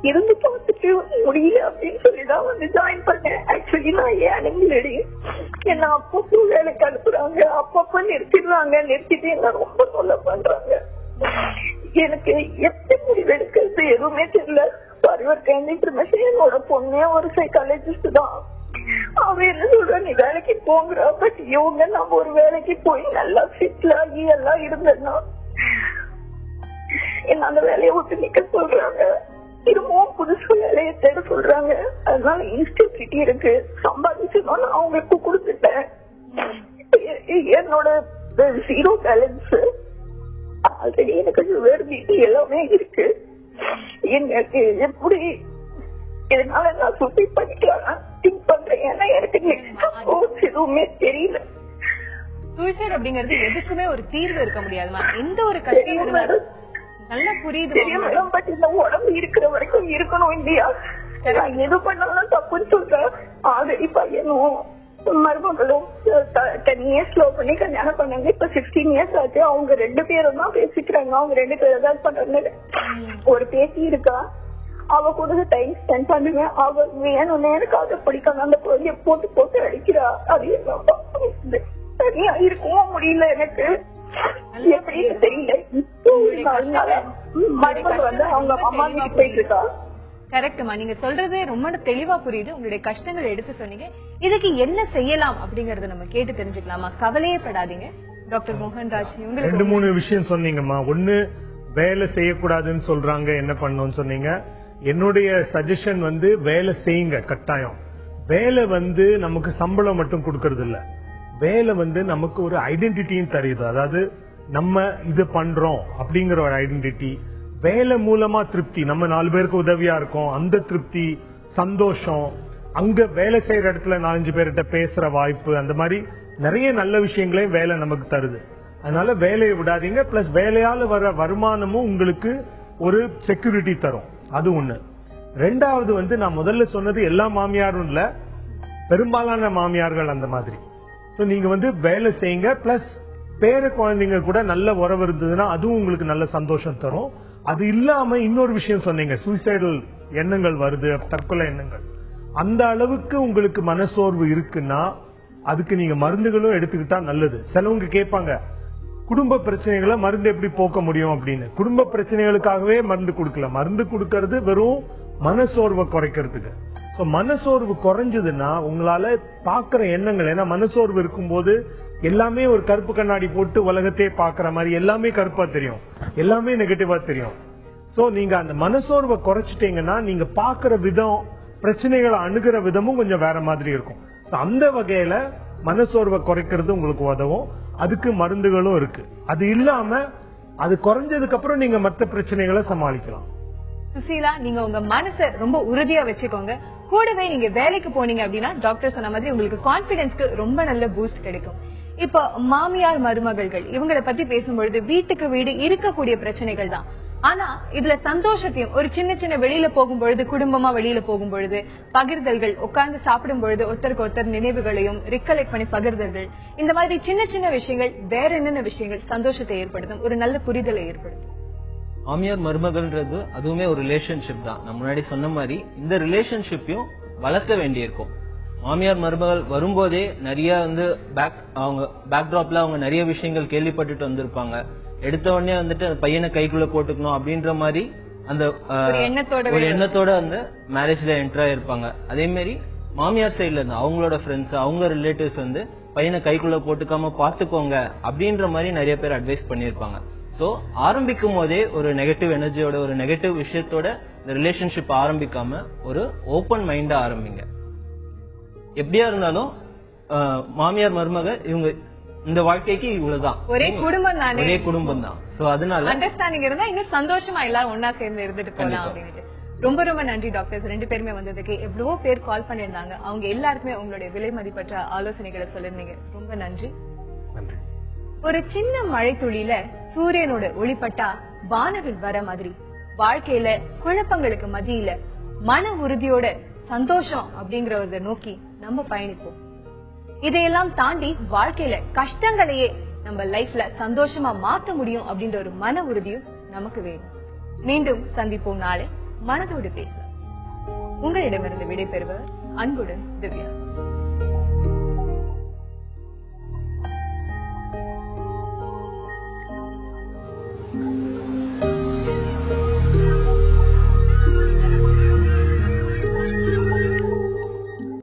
இருந்து பார்த்துட்டு முடியல அப்படின்னு சொல்லிதான் வந்து ஜாயின் பண்ணேன். ஆக்சுவலி நான் ஏனங்களடி என்ன அப்பப்போ வேலைக்கு அனுப்புறாங்க, அப்பப்ப நிறுத்திடுறாங்க. நிறுத்திட்டு என்ன ரொம்ப தொல்லை பண்றாங்க. எனக்கு எப்படி முடிவு எடுக்கிறது எதுவுமே தெரியல. என்னோட பொண்ணே ஒரு சைக்காலஜிஸ்ட் தான். அவன் என்ன சொல்ற, நீ வேலைக்கு போங்கிற. பட் இவங்க நம்ம ஒரு வேலைக்கு போய் நல்லா செட்டில் ஆகி எல்லாம் இருந்தேன்னா என்ன அந்த வேலையை விட்டு நிக்க சொல்றாங்க. திரும்பவும் புதுசு வேலையை தேட சொல்றாங்க. அதனால இன்ஸ்டிடியூட் இருக்கு சம்பாதிச்சதும் நான் அவங்களுக்கு கொடுத்துட்டேன். என்னோட 0 பேலன்ஸ் ஆல்ரெடி எனக்கு வேறு வீட்டு எல்லாமே இருக்கு. எனக்கு எப்படி இதனால நான் சூசைட் பண்ணிக்கலாம் திங்க் பண்றேன். ஏன்னா எனக்கு எதுவுமே தெரியல. சூசைட் அப்படிங்கிறது எதுக்குமே ஒரு தீர்வு இருக்க முடியாதுமா. எந்த ஒரு கஷ்டம் நல்லா புரியுது. பட் இந்த உடம்பு இருக்கிற வரைக்கும் இருக்கணும் இல்லையா? நான் எது பண்ணாலும் தப்புன்னு சொல்றேன். ஆல்ரெடி பையனும் மருமகளும் 10 years லவ் பண்ணி கல்யாணம் பண்ணாங்க. இப்ப 16 years ஆச்சு. அவங்க 2 பேரும் தான் பேசிக்கிறாங்க. அவங்க 2 பேரும் ஏதாவது பண்றாங்க. ஒரு பேசி இருக்கா, அவ கூட டைம் ஸ்பெண்ட் பண்ணுவேன். அவ வேணும்னு எனக்கு அதை பிடிக்கணும். அந்த குழந்தைய போட்டு போட்டு அடிக்கிறா. அது சரியா இருக்கவும் முடியல எனக்கு. எப்படி தெரியல. மருமகள் வந்து அவங்க அம்மா வீட்டுக்கு போயிட்டு இருக்கா. கரெக்ட்மா, நீங்க சொல்றது ரொம்ப தெளிவா புரியுது. உங்களுடைய கஷ்டங்களை எடுத்து சொன்னீங்க. இதுக்கு என்ன செய்யலாம் அப்படிங்கறத நம்ம கேட்டு தெரிஞ்சுக்கலாமா? கவலையே படாதீங்க. டாக்டர் மோகன்ராஜ், 2-3 விஷயம் சொன்னீங்கம்மா. ஒண்ணு, வேலை செய்யக்கூடாதுன்னு சொல்றாங்க, என்ன பண்ணணும்னு சொன்னீங்க. என்னுடைய சஜஷன் வந்து வேலை செய்யுங்க கட்டாயம். வேலை வந்து நமக்கு சம்பளம் மட்டும் கொடுக்கறது இல்ல. வேலை வந்து நமக்கு ஒரு ஐடென்டிட்டியும் தருது. அதாவது நம்ம இது பண்றோம் அப்படிங்கிற ஒரு ஐடென்டிட்டி. வேலை மூலமா திருப்தி, நம்ம 4 பேருக்கு உதவியா இருக்கோம், அந்த திருப்தி, சந்தோஷம். அங்க வேலை செய்யற இடத்துல 4-5 பேர்கிட்ட பேசுற வாய்ப்பு, அந்த மாதிரி நிறைய நல்ல விஷயங்களையும் வேலை நமக்கு தருது. அதனால வேலையை விடாதீங்க. பிளஸ் வேலையால வர வருமானமும் உங்களுக்கு ஒரு செக்யூரிட்டி தரும். அது ஒண்ணு. 2வது வந்து நான் முதல்ல சொன்னது எல்லா மாமியாரும் இல்ல, பெரும்பாலான மாமியார்கள் அந்த மாதிரி. சோ நீங்க வந்து வேலை செய்யுங்க. பிளஸ் பேர குழந்தைங்க கூட நல்ல உறவு இருந்ததுன்னா அதுவும் உங்களுக்கு நல்ல சந்தோஷம் தரும். அது இல்லாம இன்னொரு விஷயம் சொன்னீங்க, சூசைடல் எண்ணங்கள் வருது, தற்கொலை எண்ணங்கள். அந்த அளவுக்கு உங்களுக்கு மனசோர்வு இருக்குன்னா அதுக்கு நீங்க மருந்துகளும் எடுத்துக்கிட்டா நல்லது. சிலவங்க கேட்பாங்க, குடும்ப பிரச்சனைகளை மருந்து எப்படி போக்க முடியும் அப்படின்னு. குடும்ப பிரச்சனைகளுக்காகவே மருந்து கொடுக்கல. மருந்து கொடுக்கறது வெறும் மனசோர்வை குறைக்கிறதுக்கு. மனசோர்வு குறைஞ்சதுன்னா உங்களால பாக்குற எண்ணங்கள், ஏன்னா மனசோர்வு இருக்கும்போது எல்லாமே ஒரு கருப்பு கண்ணாடி போட்டு உலகத்தையே பாக்குற மாதிரி எல்லாமே கருப்பா தெரியும், எல்லாமே நெகட்டிவா தெரியும். சோ நீங்க அந்த மனசோர்வை குறைச்சிட்டீங்கன்னா நீங்க பாக்குற விதம், பிரச்சனைகளை அணுகிற விதமும் கொஞ்சம் வேற மாதிரி இருக்கும். அந்த வகையில மனசோர்வை குறைக்கிறது உங்களுக்கு உதவும். அதுக்கு மருந்துகளும் இருக்கு. அது இல்லாம அது குறைஞ்சதுக்கு அப்புறம் நீங்க மற்ற பிரச்சனைகளை சமாளிக்கலாம். சுசீலா, நீங்க உங்க மனசை ரொம்ப உறுதியா வச்சுக்கோங்க. கூடவே நீங்க வேலைக்கு போனீங்க அப்படின்னா டாக்டர் சொன்ன மாதிரி உங்களுக்கு கான்பிடன்ஸ்க்கு ரொம்ப நல்ல பூஸ்ட் கிடைக்கும். இப்போ மாமியார் மருமகள்கள் இவங்களை பத்தி பேசும்பொழுது வீட்டுக்கு வீடு இருக்கக்கூடிய பிரச்சனைகள் தான். ஆனா இதுல சந்தோஷத்தையும், ஒரு சின்ன சின்ன வெளியில போகும்பொழுது, குடும்பமா வெளியில போகும்பொழுது பகிர்தல்கள், உட்கார்ந்து சாப்பிடும் பொழுது ஒருத்தருக்கு ஒருத்தர் நினைவுகளையும் ரிகலெக்ட் பண்ணி பகிர்தல்கள், இந்த மாதிரி சின்ன சின்ன விஷயங்கள் வேற என்னென்ன விஷயங்கள் சந்தோஷத்தை ஏற்படுத்தும், ஒரு நல்ல புரிதலை ஏற்படுத்தும். மாமியார் மருமகள்ன்றது அதுவுமே ஒரு ரிலேஷன்ஷிப் தான். நான் முன்னாடி சொன்ன மாதிரி இந்த ரிலேஷன்ஷிப்பையும் வளர்க்க வேண்டியிருக்கும். மாமியார் மருமகள் வரும்போதே நிறைய வந்து அவங்க பேக்ட்ராப்ல அவங்க நிறைய விஷயங்கள் கேள்விப்பட்டுட்டு வந்திருப்பாங்க. எடுத்த உடனே வந்துட்டு பையனை கைக்குள்ள போட்டுக்கணும் அப்படின்ற மாதிரி அந்த ஒரு எண்ணத்தோட வந்து மேரேஜ்ல என்டர் ஆயிருப்பாங்க. அதே மாதிரி மாமியார் சைட்ல இருந்து அவங்களோட ஃப்ரெண்ட்ஸ், அவங்க ரிலேட்டிவ்ஸ் வந்து பையனை கைக்குள்ள போட்டுக்காம பாத்துக்கோங்க அப்படின்ற மாதிரி நிறைய பேர் அட்வைஸ் பண்ணிருப்பாங்க. சோ ஆரம்பிக்கும் போதே ஒரு நெகட்டிவ் எனர்ஜியோட, ஒரு நெகட்டிவ் விஷயத்தோட இந்த ரிலேஷன்ஷிப் ஆரம்பிக்காம ஒரு ஓபன் மைண்டா ஆரம்பிங்க. எப்படியா இருந்தாலும் மாமியார் மருமக இவங்க இந்த வாழ்க்கைக்கு இவ்வளவுதான், ஒரே குடும்பம் தானே, ஒரே குடும்பம் தான். சோ அதனால அண்டர்ஸ்டாண்டிங் இருந்தா இன்னும் சந்தோஷமா எல்லாரும் ஒன்னா சேர்ந்து இருந்துட்டு போலாம் அப்படின்ட்டு. ரொம்ப ரொம்ப நன்றி டாக்டர்ஸ், 2 பேருமே வந்ததுக்கு. எவ்வளவோ பேர் கால் பண்ணிருந்தாங்க, அவங்க எல்லாருக்குமே உங்களுடைய விலை மதிப்பற்ற ஆலோசனைகளை சொல்லிருந்தீங்க. ரொம்ப நன்றி. ஒரு சின்ன மழை துளியில சூரியனோட ஒளிப்பட்டா வானவில் வர மாதிரி வாழ்க்கையில குழப்பங்களுக்கு மத்தியில மன உறுதியோட சந்தோஷம் அப்படிங்கறத நோக்கி நம்ம பயணிப்போம். இதையெல்லாம் தாண்டி வாழ்க்கையில கஷ்டங்களையே நம்ம லைஃப்ல சந்தோஷமா மாத்த முடியும் அப்படின்ற ஒரு மன உறுதியும் நமக்கு வேணும். மீண்டும் சந்திப்போம் நாளை. மனதோடு பேச உங்களிடமிருந்து விடைபெறுவர் அன்புடன் திவ்யா.